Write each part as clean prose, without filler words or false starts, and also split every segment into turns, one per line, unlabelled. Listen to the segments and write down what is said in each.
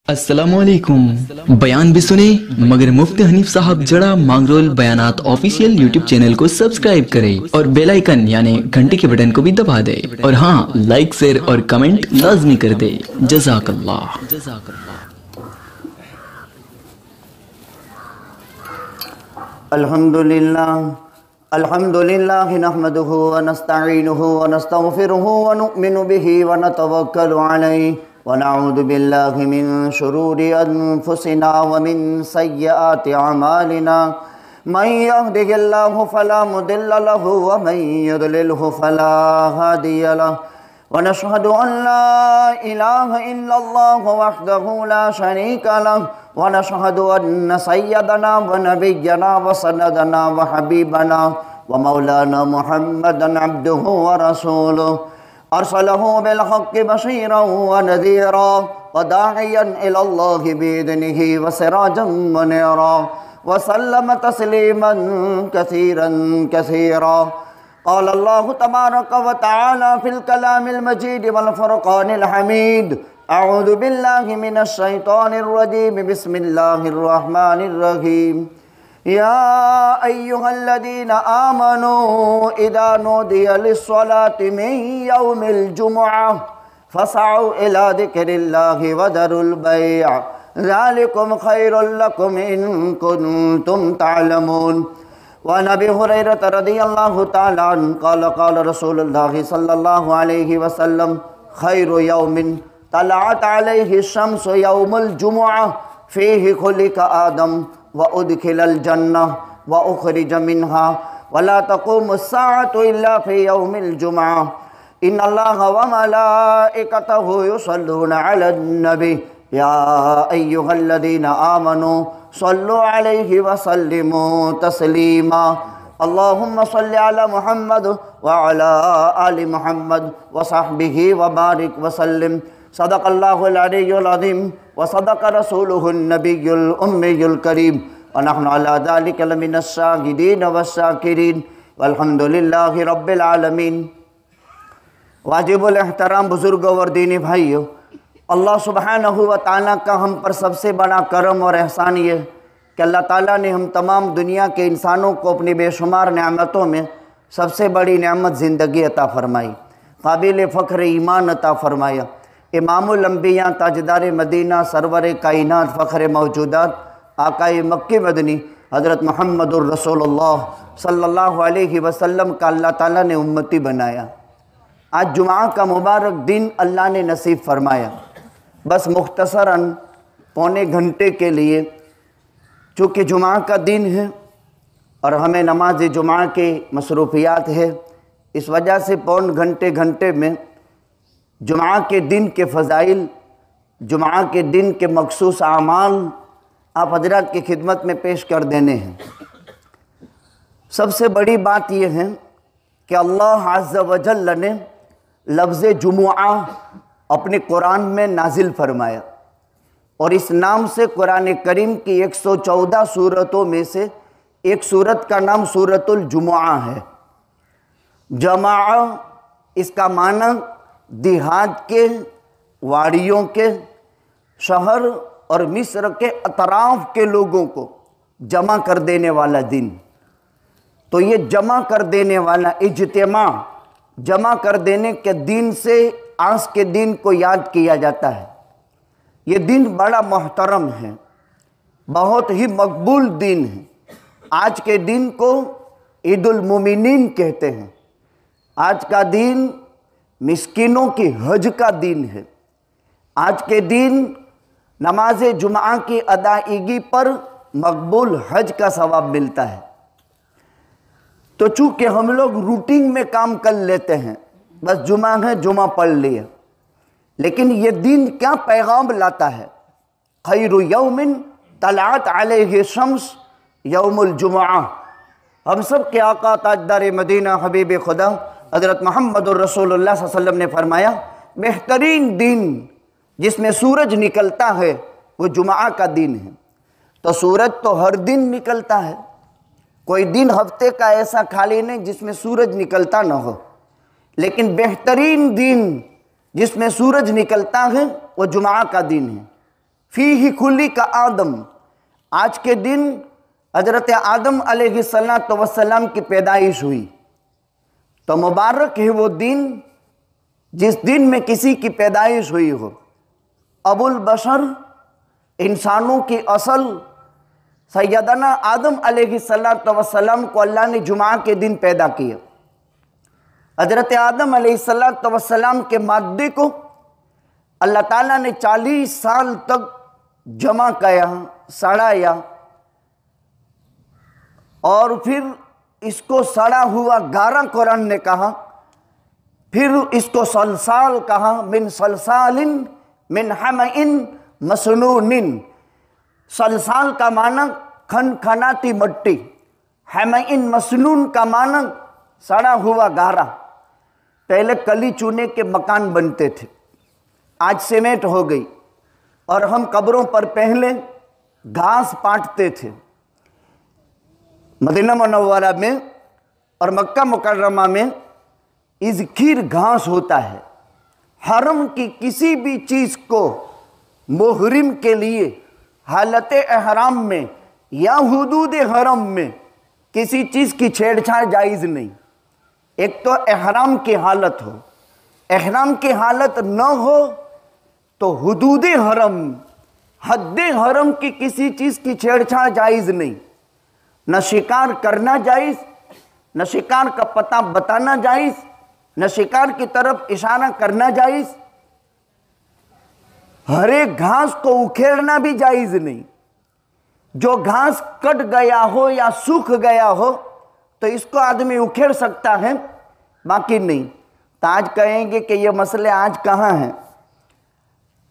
अस्सलामुअलैकुम। बयान भी सुने मगर मुफ्ती हनीफ साहब जड़ा मांगरोल बयानात ऑफिशियल यूट्यूब चैनल को सब्सक्राइब करें और बेल आइकन यानी घंटी के बटन को भी दबा दे और हाँ, लाइक शेयर और कमेंट लाजमी कर दे। जज़ाकल्लाह।
अल्हम्दुलिल्लाह नहमदुहु व नस्तईनुहु व नस्तगफिरुहु व नुमिनु बिही व नतवक्कलु अलैहि व नऊज़ु बिल्लाहि मिन शुरूरि अनफुसिना व मिन सय्यिआति अमालिना मन यहदिहिल्लाहु फला मुदिल्ल लहु व मन युद्लिलहु फला हादिय लहु व नशहदु अन ला इलाहा इल्लल्लाहु वहदहु ला शरीका लहु व नशहदु अन्न सय्यदना व नबिय्यना व सनदना व हबीबना व मौलाना मुहम्मदन अब्दुहु व रसूलुहु अरसलहु बिल हक़्क़ि बशीरन व नज़ीरा व दाइयन इलल्लाहि बिइज़निहि व सिराजन मुनीरा व सल्लम तस्लीमन कसीरन कसीरा। क़ाल अल्लाहु तबारक व तआला फ़िल कलामिल मजीद वल फ़ुरक़ानिल हमीद। अऊज़ु बिल्लाहि मिनश शैतानिर रजीम। बिस्मिल्लाहिर रहमानिर रहीम। या अय्युहल्लज़ीना आमनू इज़ा नूदिया लिस्सलाति मिन यौमिल जुमुअह फ़सअू इला ज़िक्रिल्लाहि व ज़रुल बैअ ज़ालिकुम खैरुल लकुम इन कुन्तुम तअलमून। वअन अबी हुरैरह रज़ियल्लाहु तआला अन्हु क़ाल क़ाल रसूलुल्लाहि सल्लल्लाहु अलैहि वसल्लम खैरु यौमिन तलअत अलैहि शम्सु यौमुल जुमुअह फ़ीहि खुलिक़ आदम व उदखिलल जन्नह व उख़रिज मिन्हा वला तक़ूमुस्साअतु इल्ला फ़ी यौमिल जुमुअह इन्नल्लाहा व मलाइकतहु युसल्लूना अलन नबी या अय्युहल्लज़ीना आमनू सल्लु अलैहि व सल्लिमू तस्लीमा। अल्लाहुम्मा सल्लि अला मुहम्मद व अला आलि मुहम्मद व सहबिही व बारिक व सल्लिम। सदक़ल्लाहुल अलियुल अज़ीम व सदक़ रसूलुहुन नबियुल उम्मियुल करीम व नहनु अला ज़ालिका लमिनश शाहिदीन वश्शाकिरीन वल्हम्दुलिल्लाहि रब्बिल आलमीन। वाजिबुल एहतराम बुज़ुर्ग और दीनी भाइयों, अल्लाह सुब्हानहु व तआला का हम पर सबसे बड़ा करम और एहसान ये कि अल्लाह ताला ने हम तमाम दुनिया के इंसानों को अपनी बेशुमार नेमतों में सबसे बड़ी नेमत ज़िंदगी अता फ़रमाई, काबिल फ़ख्र ईमान अता फ़रमाया। इमामुल अंबिया ताजदार मदीना सरवर कायनात फ़ख्र मौजूदात आकाए मक्की मदनी हज़रत मुहम्मदुर रसूलुल्लाह सल्लल्लाहु अलैहि वसल्लम का अल्लाह ताला ने उम्मती बनाया। आज जुमा का मुबारक दिन अल्लाह ने नसीब फरमाया। बस मुख्तसरन पौने घंटे के लिए, चूँकि जुमा का दिन है और हमें नमाज जुमा के मसरूफ़ियात है, इस वजह से पौन घंटे में जुमा के दिन के फ़ज़ाइल, जुमा के दिन के मखसूस आमाल आप हजरात की खिदमत में पेश कर देने हैं। सबसे बड़ी बात यह है कि अल्लाह अज़्ज़ व जल्ल ने लफ्ज़ जुमुआ अपने कुरान में नाजिल फरमाया और इस नाम से कुरान करीम की 114 सूरतों में से एक सूरत का नाम सूरतुल जुमुआ है। जमा इसका माना देहात के, वाड़ियों के, शहर और मिस्र के अतराफ़ के लोगों को जमा कर देने वाला दिन। तो ये जमा कर देने वाला इज्तिमा, जमा कर देने के दिन से आज के दिन को याद किया जाता है। ये दिन बड़ा मोहतरम है, बहुत ही मकबूल दिन है। आज के दिन को ईदुल मोमिनीन कहते हैं। आज का दिन मिस्किनों की हज का दिन है। आज के दिन नमाज जुमा की अदायगी पर मकबूल हज का सवाब मिलता है। तो चूँकि हम लोग रूटीन में काम कर लेते हैं, बस जुमा है जुमा पढ़ लिया, लेकिन ये दिन क्या पैगाम लाता है। खैरु यौमिन तलअत अलैहि शम्स यौमुल जुमुआ। हम सब के आका ताजदार मदीना हबीब खुदा हज़रत मुहम्मदुर रसूलुल्लाह सल्लल्लाहु अलैहि वसल्लम ने फरमाया, बेहतरीन दिन जिसमें सूरज निकलता है वो जुमा का दिन है। तो सूरज तो हर दिन निकलता है, कोई दिन हफ्ते का ऐसा खाली नहीं जिसमें सूरज निकलता न हो, लेकिन बेहतरीन दिन जिसमें सूरज निकलता है वो जुमा का दिन है। फीही खुलिक़ आदम, आज के दिन हज़रत आदम अलैहिस्सलातु वस्सलाम की पैदाइश हुई। तो मुबारक है वो दिन जिस दिन में किसी की पैदाइश हुई हो। अबुल बशर, इंसानों की असल सैयदना आदम अलैहिस्सलातु वस्सलाम को अल्लाह ने जुमा के दिन पैदा किया। हज़रत आदम अलैहिस्सलातु वस्सलाम के माद्दे को अल्लाह ताला ने 40 साल तक जमा किया, सड़ाया, और फिर इसको सड़ा हुआ गारा कुरान ने कहा, फिर इसको सलसाल कहा, मिन सलसालिन मिन हमिन मसनूनिन। सलसाल का माना खनखनाती मट्टी, हमिन मसनून का माना सड़ा हुआ गारा। पहले कली चूने के मकान बनते थे, आज सीमेंट हो गई, और हम कब्रों पर पहले घास पाटते थे। मदीना मुनव्वरा में और मक्का मुकर्रमा में इज़खीर घास होता है। हरम की किसी भी चीज़ को मुहरिम के लिए हालत एहराम में या हुदूद हरम में किसी चीज़ की छेड़छाड़ जायज़ नहीं। एक तो एहराम की हालत हो, एहराम की हालत न हो तो हुदूद हरम, हद हरम की किसी चीज़ की छेड़छाड़ जायज़ नहीं। न शिकार करना जायज़, न शिकार का पता बताना जायज़, न शिकार की तरफ इशारा करना जायज़। हर एक घास को उखेड़ना भी जायज़ नहीं। जो घास कट गया हो या सूख गया हो तो इसको आदमी उखेड़ सकता है, बाकी नहीं। तो आज कहेंगे कि ये मसले आज कहाँ हैं?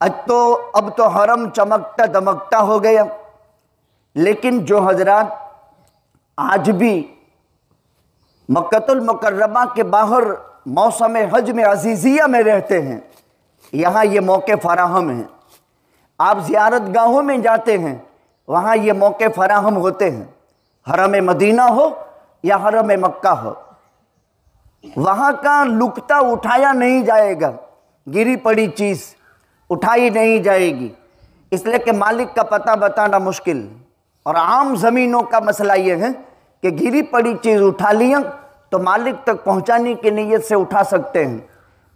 अब तो हरम चमकता दमकता हो गया। लेकिन जो हजरात आज भी मक्कतुल मुकर्रमा के बाहर मौसम हज में अजीज़िया में रहते हैं, यहाँ ये मौके फराहम हैं। आप ज़ियारत गाहों में जाते हैं, वहाँ ये मौके फराहम होते हैं। हरम मदीना हो या हरम मक्का हो, वहाँ का लुक्ता उठाया नहीं जाएगा, गिरी पड़ी चीज़ उठाई नहीं जाएगी, इसलिए कि मालिक का पता बताना मुश्किल। और आम ज़मीनों का मसला ये है कि गिरी पड़ी चीज़ उठा लिया तो मालिक तक पहुंचाने की नीयत से उठा सकते हैं,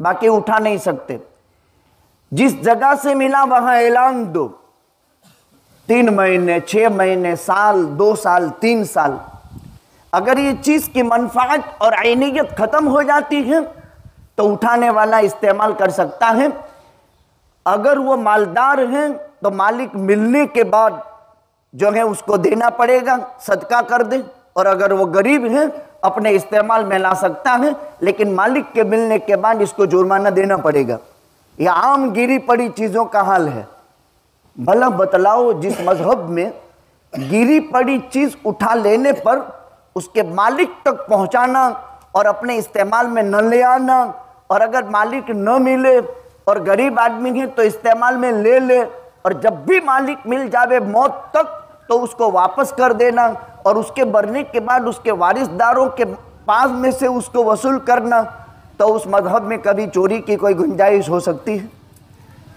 बाकी उठा नहीं सकते। जिस जगह से मिला वहां ऐलान दो, 3 महीने, 6 महीने, साल, 2 साल, 3 साल। अगर ये चीज़ की मनफाअत और ऐनियत ख़त्म हो जाती है तो उठाने वाला इस्तेमाल कर सकता है। अगर वो मालदार हैं तो मालिक मिलने के बाद जो है उसको देना पड़ेगा, सदका कर दे। और अगर वो गरीब हैं अपने इस्तेमाल में ला सकता है, लेकिन मालिक के मिलने के बाद इसको जुर्माना देना पड़ेगा। यह आम गिरी पड़ी चीज़ों का हाल है। भला बतलाओ, जिस मजहब में गिरी पड़ी चीज़ उठा लेने पर उसके मालिक तक पहुंचाना और अपने इस्तेमाल में न ले आना, और अगर मालिक न मिले और गरीब आदमी है तो इस्तेमाल में ले ले, और जब भी मालिक मिल जावे मौत तक तो उसको वापस कर देना, और उसके मरने के बाद उसके वारिसदारों के पास में से उसको वसूल करना, तो उस मजहब में कभी चोरी की कोई गुंजाइश हो सकती है?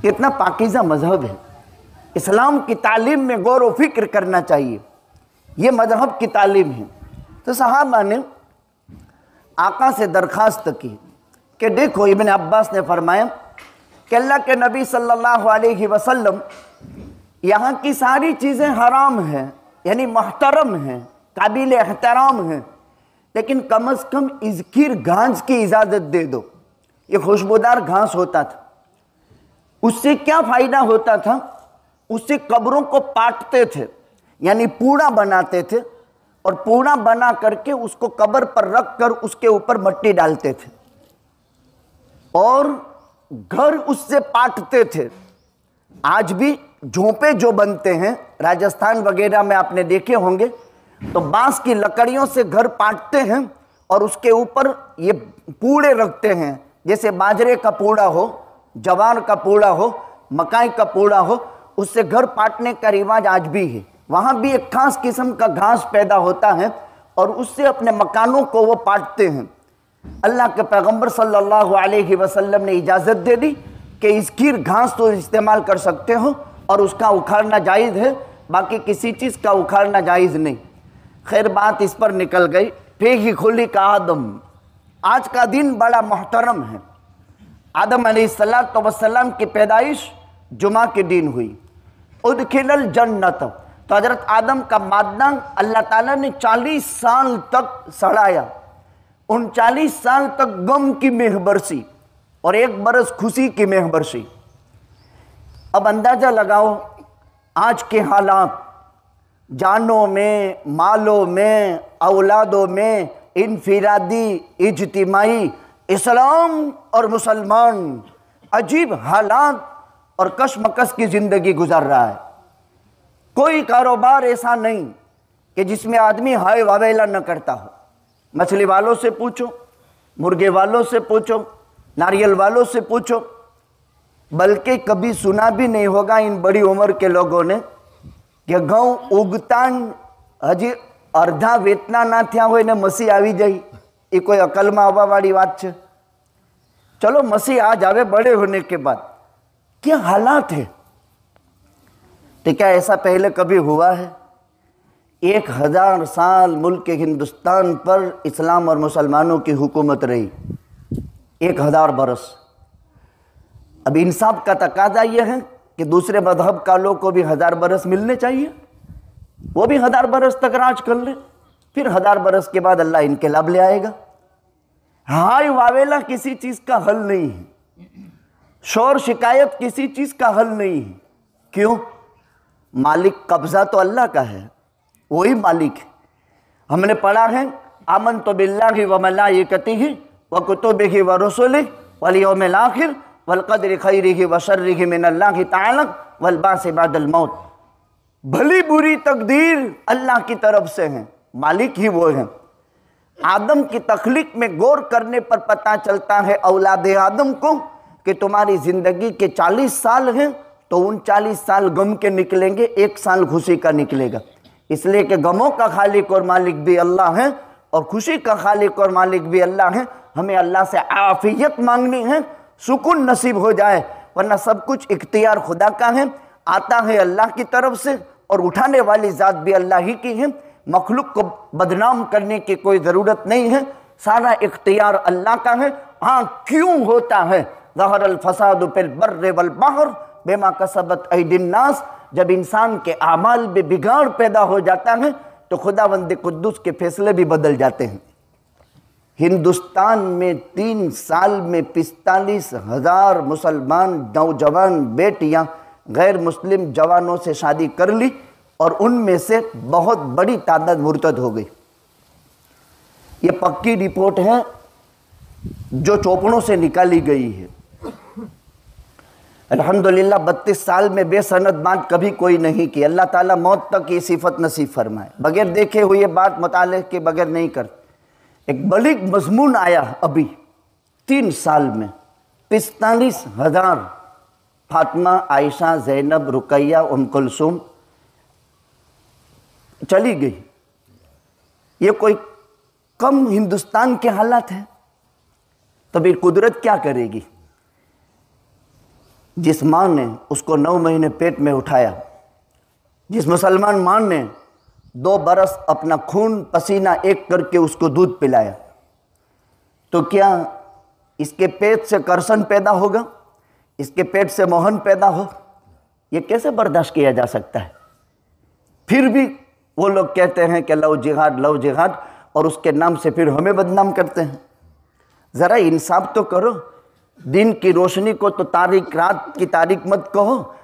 कितना पाकीज़ा मजहब है। इस्लाम की तालीम में गौर व फिक्र करना चाहिए, ये मजहब की तालीम है। तो सहाबा ने आका से दरख्वास्त की कि देखो, इब्न अब्बास ने फरमाया कि अल्लाह के नबी सल्लल्लाहु अलैहि वसल्लम, यहाँ की सारी चीज़ें हराम हैं, यानी मुहतरम हैं, काबिल एहतराम हैं, लेकिन कम अज़ कम इज़खीर घास की इजाज़त दे दो। ये खुशबूदार घास होता था। उससे क्या फ़ायदा होता था? उससे कब्रों को पाटते थे, यानी पूड़ा बनाते थे, और पूड़ा बना करके उसको कब्र पर रख कर उसके ऊपर मिट्टी डालते थे और घर उससे पाटते थे। आज भी झोंपे जो बनते हैं राजस्थान वगैरह में आपने देखे होंगे, तो बांस की लकड़ियों से घर पाटते हैं और उसके ऊपर ये पूड़े रखते हैं, जैसे बाजरे का पूड़ा हो, जवार का पूड़ा हो, मकाई का पूड़ा हो, उससे घर पाटने का रिवाज आज भी है। वहाँ भी एक खास किस्म का घास पैदा होता है और उससे अपने मकानों को वो पाटते हैं। अल्लाह के पैगंबर सल्लल्लाहु अलैहि वसल्लम ने इजाज़त दे दी कि इज़खीर घास तो इस्तेमाल कर सकते हो और उसका उखाड़ना जायज़ है, बाकी किसी चीज़ का उखाड़ना जायज़ नहीं। खैर बात इस पर निकल गई। फेंकी खुली का आदम, आज का दिन बड़ा मोहतरम है। आदम अलैहिस्सलाम की पैदाइश जुमा के दिन हुई। उदखिलल जन्नत, तो हजरत आदम का मादा अल्लाह ताला ने 40 साल तक सड़ाया। उन 40 साल तक गम की मेह बरसी और 1 बरस खुशी की मेह बरसी। अब अंदाजा लगाओ आज के हालात, जानों में, मालों में, औलादों में इनफिरादी, इज्तिमाई, इस्लाम और मुसलमान अजीब हालात और कशमकश की ज़िंदगी गुजार रहा है। कोई कारोबार ऐसा नहीं कि जिसमें आदमी हाय वावेला न करता हो। मछली वालों से पूछो, मुर्गे वालों से पूछो, नारियल वालों से पूछो, बल्कि कभी सुना भी नहीं होगा इन बड़ी उम्र के लोगों ने कि घઉં ઉગતા હજી અડધા વેતના ના થયા હોય ને મસી આવી જાય। એ કોઈ અકલમાં આવવાવાળી વાત છે? चलो मसीह आज आवे बड़े होने के बाद। क्या हालात है? तो क्या ऐसा पहले कभी हुआ है? 1000 साल मुल्क हिंदुस्तान पर इस्लाम और मुसलमानों की हुकूमत रही, 1000 बरस। अब इंसाफ का तकाजा यह है कि दूसरे मजहब का लोग को भी 1000 बरस मिलने चाहिए, वो भी 1000 बरस तक राज कर ले, फिर 1000 बरस के बाद अल्लाह इनकलाब ले आएगा। हाय वावेला किसी चीज का हल नहीं है, शोर शिकायत किसी चीज का हल नहीं है। क्यों? मालिक कब्जा तो अल्लाह का है, वही मालिक है। हमने पढ़ा है आमनतु बिल्लाहि व मलाइकतिहि व कुतुबिहि व रुसुलिहि वल यौमिल आखिर वल क़द्रि खैरिहि व शर्रिहि मिनल्लाहि तआला वल बाअस बअदल मौत। भली बुरी तकदीर अल्लाह की तरफ से है, मालिक ही वो है। आदम की तख्लीक में गौर करने पर पता चलता है औलाद आदम को कि तुम्हारी जिंदगी के 40 साल हैं तो उन 40 साल गम के निकलेंगे, 1 साल खुशी का निकलेगा। इसलिए कि गमों का खालिक और मालिक भी अल्लाह है और खुशी का खालिक और मालिक भी अल्लाह है। हमें अल्लाह से आफियत मांगनी है, सुकून नसीब हो जाए, वरना सब कुछ इख्तियार खुदा का है, आता है अल्लाह की तरफ से और उठाने वाली ज़ात भी अल्लाह ही की है। मखलूक को बदनाम करने की कोई ज़रूरत नहीं है, सारा इख्तियार अल्लाह का है। हाँ, क्यों होता है ज़हरल फसाद फिल बर्रि वल बहर बिमा कसबत ऐदिन नास। जब इंसान के आमाल में बिगाड़ पैदा हो जाता है तो खुदावंद कुद्दूस के फैसले भी बदल जाते हैं। हिंदुस्तान में 3 साल में 45,000 मुसलमान नौजवान बेटियां गैर मुस्लिम जवानों से शादी कर ली और उनमें से बहुत बड़ी तादाद मुर्तद हो गई। ये पक्की रिपोर्ट है जो चौपड़ों से निकाली गई है। अल्हम्दुलिल्लाह 32 साल में बेसनद बात कभी कोई नहीं की। अल्लाह ताला मौत तक ये सिफत नसीब फरमाए। बगैर देखे हुए बात मुताले के बगैर नहीं कर। एक बड़ी मजमून आया अभी 3 साल में 45,000 फातिमा, आयशा, जैनब, रुकैया, उम कुलसूम चली गई। ये कोई कम हिंदुस्तान के हालात हैं? तभी कुदरत क्या करेगी? जिस माँ ने उसको 9 महीने पेट में उठाया, जिस मुसलमान माँ ने 2 बरस अपना खून पसीना एक करके उसको दूध पिलाया, तो क्या इसके पेट से करसन पैदा होगा? इसके पेट से मोहन पैदा हो? ये कैसे बर्दाश्त किया जा सकता है? फिर भी वो लोग कहते हैं कि लव जिहाद, और उसके नाम से फिर हमें बदनाम करते हैं। ज़रा इंसाफ तो करो। दिन की रोशनी को तो तारीक, रात की तारीक मत कहो।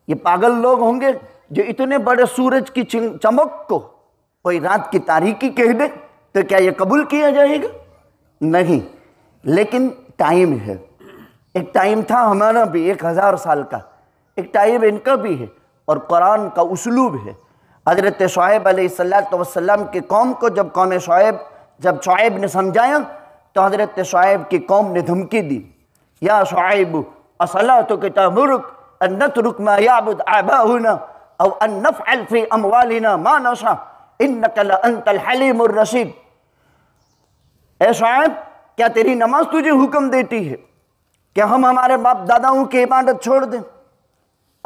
ये पागल लोग होंगे जो इतने बड़े सूरज की चमक को कोई रात की तारीकी कह दे, तो क्या ये कबूल किया जाएगा? नहीं। लेकिन टाइम है, एक टाइम था हमारा भी 1000 साल का, एक टाइम इनका भी है और कुरान का उसलूब है। हज़रत शुआइब अलैहिस्सलाम की कौम को जब शुआइब ने समझाया तो हज़रत शुआइब की कौम ने धमकी दी, या शुआइब असलातुका तअमुरुक अन नतरुक मा याबुद आबाउना औ अन नफ़अल फ़ी अमवालिना मा नशा इन्नका लअंतल हलीमुर रशीद। ए शुआइब, क्या तेरी नमाज तुझे हुक्म देती है कि हम हमारे बाप दादाओं की इबादत छोड़ दें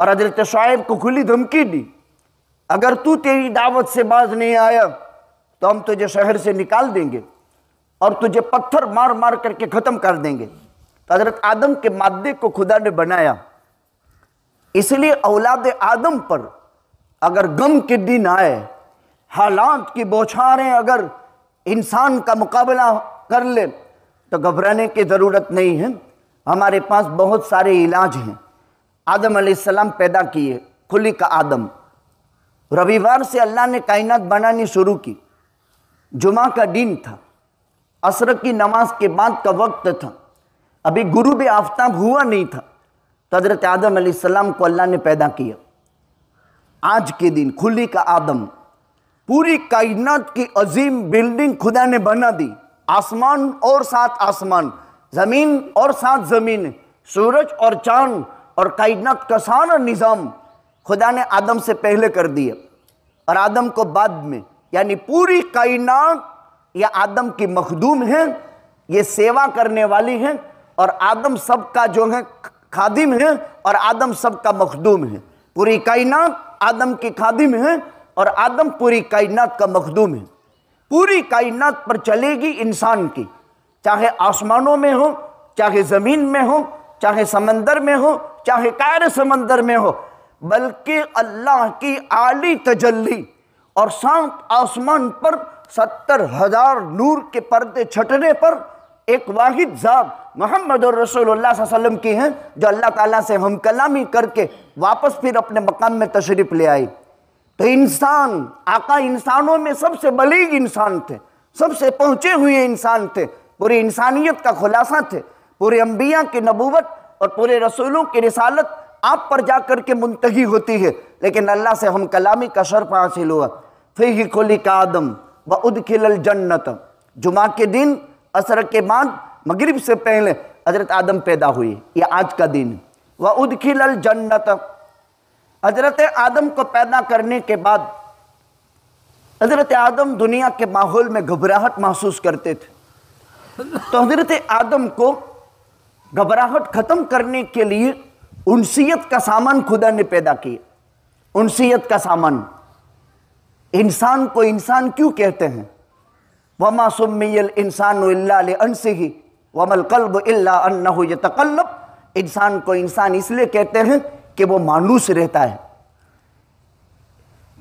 और हजरत शुआइब को खुली धमकी दी, अगर तू तेरी दावत से बाज नहीं आया तो हम तुझे शहर से निकाल देंगे और तुझे पत्थर मार मार करके ख़त्म कर देंगे। तो हजरत आदम के मादे को खुदा ने बनाया, इसलिए औलाद आदम पर अगर गम के दिन आए, हालात की बौछारें अगर इंसान का मुकाबला कर ले तो घबराने की ज़रूरत नहीं है। हमारे पास बहुत सारे इलाज हैं। आदम अलैहिस्सलाम पैदा किए, खुली का आदम। रविवार से अल्लाह ने कायनात बनानी शुरू की। जुमा का दिन था, असर की नमाज के बाद का वक्त था, अभी गुरूब आफ्ताब हुआ नहीं था, तो हज़रत आदम अलैहिस्सलाम को अल्लाह ने पैदा किया। आज के दिन खुली का आदम, पूरी कायनात की अजीम बिल्डिंग खुदा ने बना दी। आसमान और सात आसमान, ज़मीन और सात ज़मीन, सूरज और चांद और कायनात का सारा निज़ाम खुदा ने आदम से पहले कर दिया और आदम को बाद में। यानी पूरी कायनात या आदम की मखदूम है, ये सेवा करने वाली है, और आदम सबका जो है खादिम है और आदम सबका मखदूम है। पूरी कायनात आदम की खादिम है और आदम पूरी कायनात का मखदूम है। पूरी कायनात पर चलेगी इंसान की, चाहे आसमानों में हो, चाहे ज़मीन में हो, चाहे समंदर में हो, चाहे कायर समंदर में हो, बल्कि अल्लाह की आली तजल्ली और सात आसमान पर 70,000 नूर के पर्दे छटने पर एक वाहिद ज़ात मोहम्मद रसूलुल्लाह सल्लल्लाहु अलैहि वसल्लम की हैं, जो अल्लाह ताला से हम कलामी करके वापस फिर अपने मकाम में तशरीफ़ ले आई। तो इंसान, आका इंसानों में सबसे बलीग इंसान थे, सबसे पहुँचे हुए इंसान थे, पूरी इंसानियत का खुलासा थे, पूरे अम्बिया की नबूवत और पूरे रसूलों की रिसालत आप पर जा कर के मुंतही होती है, लेकिन अल्लाह से हम कलामी का शर्फ हासिल हुआ। फीही खुलिका आदम व उदखिलल जन्नत। जुमा के दिन असर के बाद मगरिब से पहले हजरत आदम पैदा हुए, ये आज का दिन। व उदखिलल जन्नत, हजरत आदम को पैदा करने के बाद हजरत आदम दुनिया के माहौल में घबराहट महसूस करते थे। तो हजरत आदम को घबराहट ख़त्म करने के लिए उनसियत का सामान खुदा ने पैदा किया। उनसियत का सामान, इंसान को इंसान क्यों कहते हैं? वमा सुम्मियल इंसानु इल्ला लिअनसिही वमल क़ल्बु इल्ला अन्नहु यतक़ल्लब। इंसान को इंसान इसलिए कहते हैं कि वो मानूस रहता है।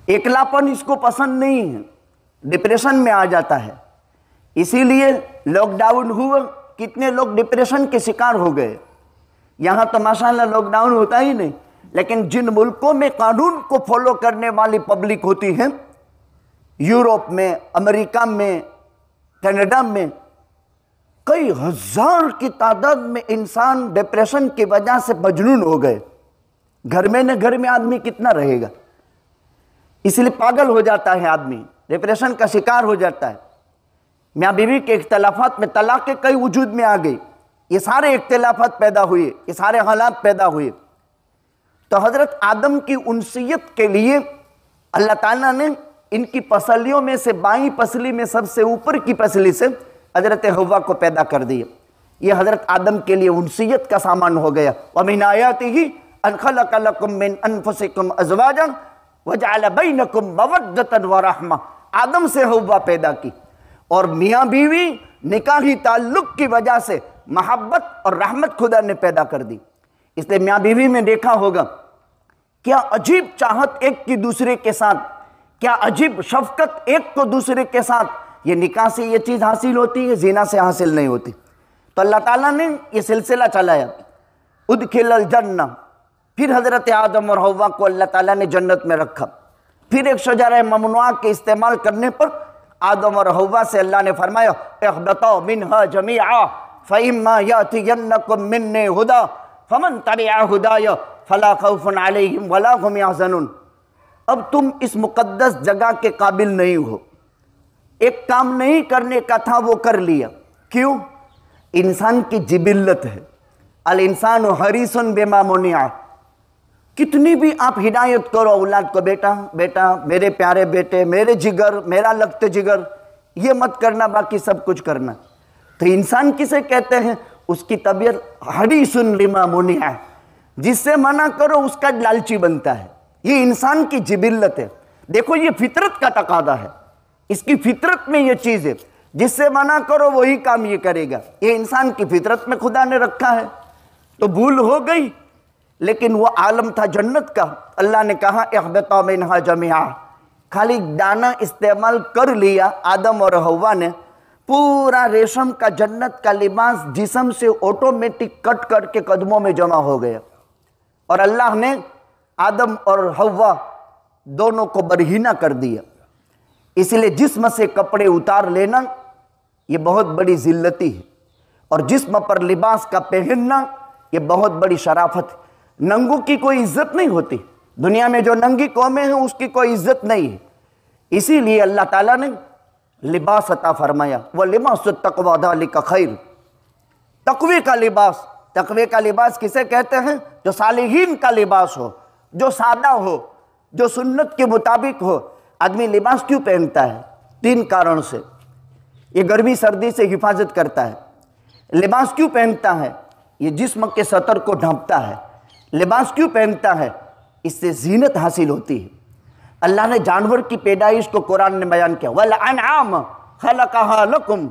एकलापन इसको पसंद नहीं है, डिप्रेशन में आ जाता है। इसीलिए लॉकडाउन हुआ, कितने लोग डिप्रेशन के शिकार हो गए। यहाँ तो माशाल्लाह लॉकडाउन होता ही नहीं, लेकिन जिन मुल्कों में कानून को फॉलो करने वाली पब्लिक होती है, यूरोप में, अमेरिका में, कनाडा में, कई हजार की तादाद में इंसान डिप्रेशन की वजह से मजनून हो गए। घर में न घर में आदमी कितना रहेगा, इसलिए पागल हो जाता है आदमी, डिप्रेशन का शिकार हो जाता है। मियाँ बीवी के इख्तलाफात में तलाक के कई वजूद में आ गई, ये सारे इख्तलाफात पैदा हुए, ये सारे हालात पैदा हुए। तो हज़रत आदम की उनसियत के लिए अल्लाह ताला ने इनकी पसलियों में से बाईं पसली में सबसे ऊपर की पसली से हज़रत हव्वा को पैदा कर दिया। ये हज़रत आदम के लिए उनसियत का सामान हो गया। व मिन आयातिही अन खलक़ लकुम मिन अनफुसिकुम अज़वाजन व जअल बैनकुम मवद्दतन व रहमा। आदम से हव्वा पैदा की और मियाँ बीवी निकाही ताल्लुक़ की वजह से मोहब्बत और रहमत खुदा ने पैदा कर दी। इसलिए मियाँ बीवी में देखा होगा क्या अजीब चाहत एक की दूसरे के साथ, क्या अजीब शफकत एक को दूसरे के साथ। ये निकाह से ये चीज़ हासिल होती है, ज़िना से हासिल नहीं होती। तो अल्लाह ताला ने ये सिलसिला चलाया। उदखिलल जन्नह, फिर हज़रत आदम और हव्वा को अल्लाह ताला ने जन्नत में रखा। फिर एक शजरा ममनुआ के इस्तेमाल करने पर आदम और हव्वा से अल्लाह ने फरमाया इहबतू मिन्हा जमीआ फ़इम्मा यातियन्नकुम मिन्नी हुदा फमन तबिअ हुदाया फला खौफुन अलैहिम वला हुम यहज़नून। अब तुम इस मुक़द्दस जगह के काबिल नहीं हो, एक काम नहीं करने का था वो कर लिया। क्यों? इंसान की जिबिल्लत है, अल इंसान हरीसन बिमा मुनिअ। कितनी भी आप हिदायत करो औलाद को, बेटा बेटा मेरे प्यारे बेटे, मेरे जिगर, मेरा लगते जिगर, ये मत करना, बाकी सब कुछ करना। तो इंसान किसे कहते हैं? उसकी तबीयत हरीसन लिमा मुनिअ, जिससे मना करो उसका लालची बनता है। ये इंसान की जिबिल्लत है। देखो ये फितरत का तकादा है, इसकी फितरत में ये चीज है, जिससे मना करो वही काम ये करेगा। ये इंसान की फितरत में खुदा ने रखा है। तो भूल हो गई, लेकिन वो आलम था जन्नत का। अल्लाह ने कहा इहबिता मिन्हा जमीआ, खाली दाना इस्तेमाल कर लिया आदम और हव्वा ने, पूरा रेशम का जन्नत का लिबास जिस्म से ऑटोमेटिक कट करके कदमों में जमा हो गया। और अल्लाह ने आदम और हव्वा दोनों को बरहीना कर दिया। इसलिए जिस्म से कपड़े उतार लेना ये बहुत बड़ी जिल्लती है, और जिस्म पर लिबास का पहनना ये बहुत बड़ी शराफत है। नंगों की कोई इज्जत नहीं होती दुनिया में, जो नंगी कौमें हैं उसकी कोई इज्जत नहीं है। इसीलिए अल्लाह ताला ने लिबास अता फरमाया, वह लिबास तक़वा ज़ालिका खैर, तक़वे का लिबास। तक़वे का लिबास किसे कहते हैं? जो सालिहीन का लिबास हो, जो सादा हो, जो सुन्नत के मुताबिक हो। आदमी लिबास क्यों पहनता है? 3 कारण से। ये गर्मी सर्दी से हिफाजत करता है। लिबास क्यों पहनता है? ये जिस्म के सतर को ढांपता है। लिबास क्यों पहनता है? इससे जीनत हासिल होती है। अल्लाह ने जानवर की पैदाइश को कुरान ने बयान किया, वल अनआम खलक़हा लकुम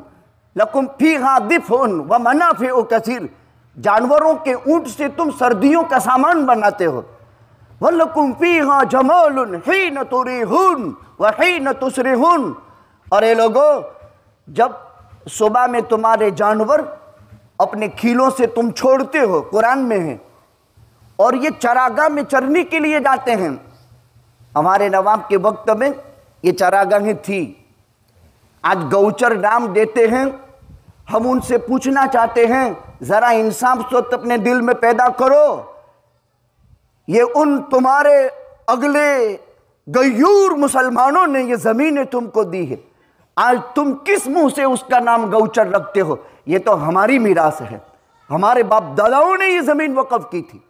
लकुम फीहा दिफ़ुन व मनाफ़िउ कसीर। जानवरों के ऊँट से तुम सर्दियों का सामान बनाते हो। वलकुम फीहा जमालुन हीन तुरीहुन व हीन तुसरिहुन। और ये लोगों, जब सुबह में तुम्हारे जानवर अपने खीलों से तुम छोड़ते हो, कुरान में है, और ये चरागाह में चरने के लिए जाते हैं। हमारे नवाब के वक्त में ये चरागाहें थी। आज गौचर नाम देते हैं। हम उनसे पूछना चाहते हैं, जरा इंसाफ सोच अपने दिल में पैदा करो। ये उन तुम्हारे अगले गयूर मुसलमानों ने ये जमीनें तुमको दी है, आज तुम किस मुंह से उसका नाम गौचर रखते हो? ये तो हमारी मीरास है, हमारे बाप दादाओं ने ये जमीन वक़्फ़ की थी।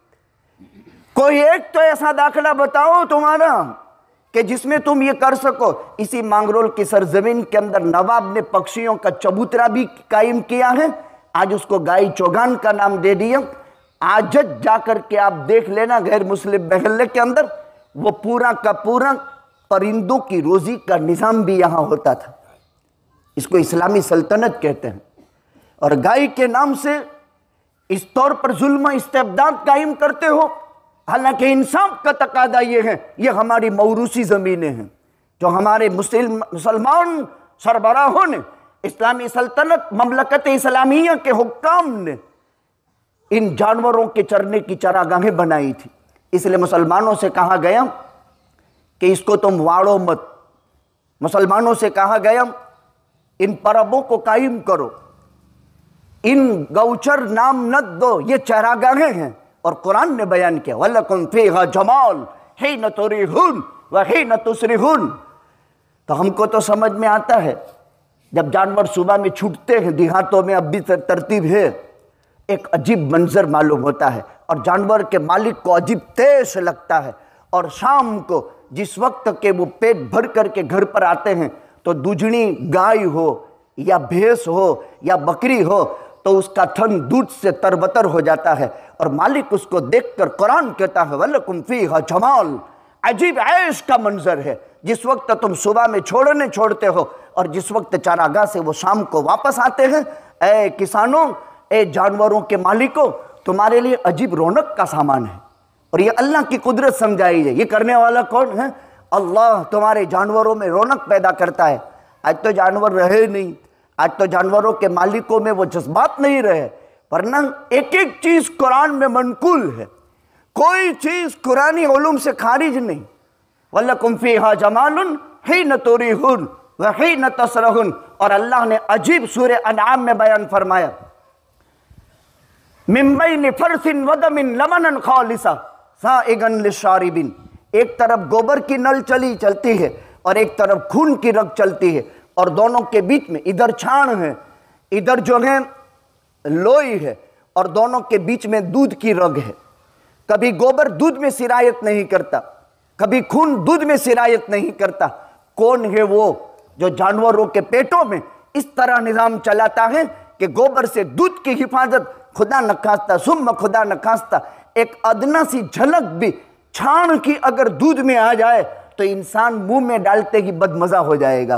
कोई एक तो ऐसा दाखला बताओ तुम्हारा कि जिसमें तुम ये कर सको। इसी मांगरोल की सरजमीन के अंदर नवाब ने पक्षियों का चबूतरा भी कायम किया है। आज उसको गाय चौगान का नाम दे दिया। आज जाकर के आप देख लेना गैर मुस्लिम महल्ले के अंदर, वो पूरा का पूरा परिंदों की रोजी का निज़ाम भी यहाँ होता था। इसको इस्लामी सल्तनत कहते हैं। और गाय के नाम से इस तौर पर जुल्म इस्तेबदाद कायम करते हो। हालांकि इंसाफ का तकादा ये है, ये हमारी मौरूसी ज़मीनें हैं जो हमारे मुसलमान सरबराहों ने, इस्लामी सल्तनत ममलकत इस्लामिया के हुक्काम ने इन जानवरों के चरने की चरागाहें बनाई थी। इसलिए मुसलमानों से कहा गया कि इसको तुम वाड़ो मत। मुसलमानों से कहा गया इन परबों को कायम करो, इन गौचर नाम न दो, ये चरागाहें हैं। और कुरान ने बयान किया, वलकुम फीहा जमाल हीन तुरीहुन व हीन तुसरिहुन। तो हमको तो समझ में आता है, जब जानवर सुबह में छूटते हैं, देहातों में अब भी तरतीब है, एक अजीब मंजर मालूम होता है और जानवर के मालिक को अजीब तेज लगता है। और शाम को जिस वक्त के वो पेट भर करके घर पर आते हैं, तो दूजनी गाय हो या भैंस हो या बकरी हो, तो उसका थन दूध से तरबतर हो जाता है। और मालिक उसको देखकर कुरान कहता है, वलकुम फीहा जमाल, अजीब ऐश का मंजर है। जिस वक्त तुम सुबह में छोड़ते हो और जिस वक्त चारागाह से वो शाम को वापस आते हैं, ए किसानों, ए जानवरों के मालिकों, तुम्हारे लिए अजीब रौनक का सामान है। और ये अल्लाह की कुदरत समझाई है। ये करने वाला कौन है? अल्लाह तुम्हारे जानवरों में रौनक पैदा करता है। आज तो जानवर रहे नहीं, आज तो जानवरों के मालिकों में वो जज्बात नहीं रहे, वरना एक एक चीज कुरान में मनकूल है, कोई चीज कुरानी उलूम से खारिज नहीं। वलकुम फीहा जमालुन हीन तुरीहुन व हीन तसरहुन। और अल्लाह ने अजीब सूरह अनआम में बयान फरमाया, मिन बैनि फरसिन व दमिन लमनन खालिसा साइगन लिशारिबिन। एक तरफ गोबर की नल चलती है और एक तरफ खून की रग चलती है, और दोनों के बीच में इधर छाण है, इधर जो है लोई है, और दोनों के बीच में दूध की रग है। कभी गोबर दूध में सिरायत नहीं करता, कभी खून दूध में सिरायत नहीं करता। कौन है वो जो जानवरों के पेटों में इस तरह निजाम चलाता है कि गोबर से दूध की हिफाजत खुदा न खास्ता सुम्मा खुदा न खास्ता एक अदना सी झलक भी छाण की अगर दूध में आ जाए तो इंसान मुंह में डालते ही बदमजा हो जाएगा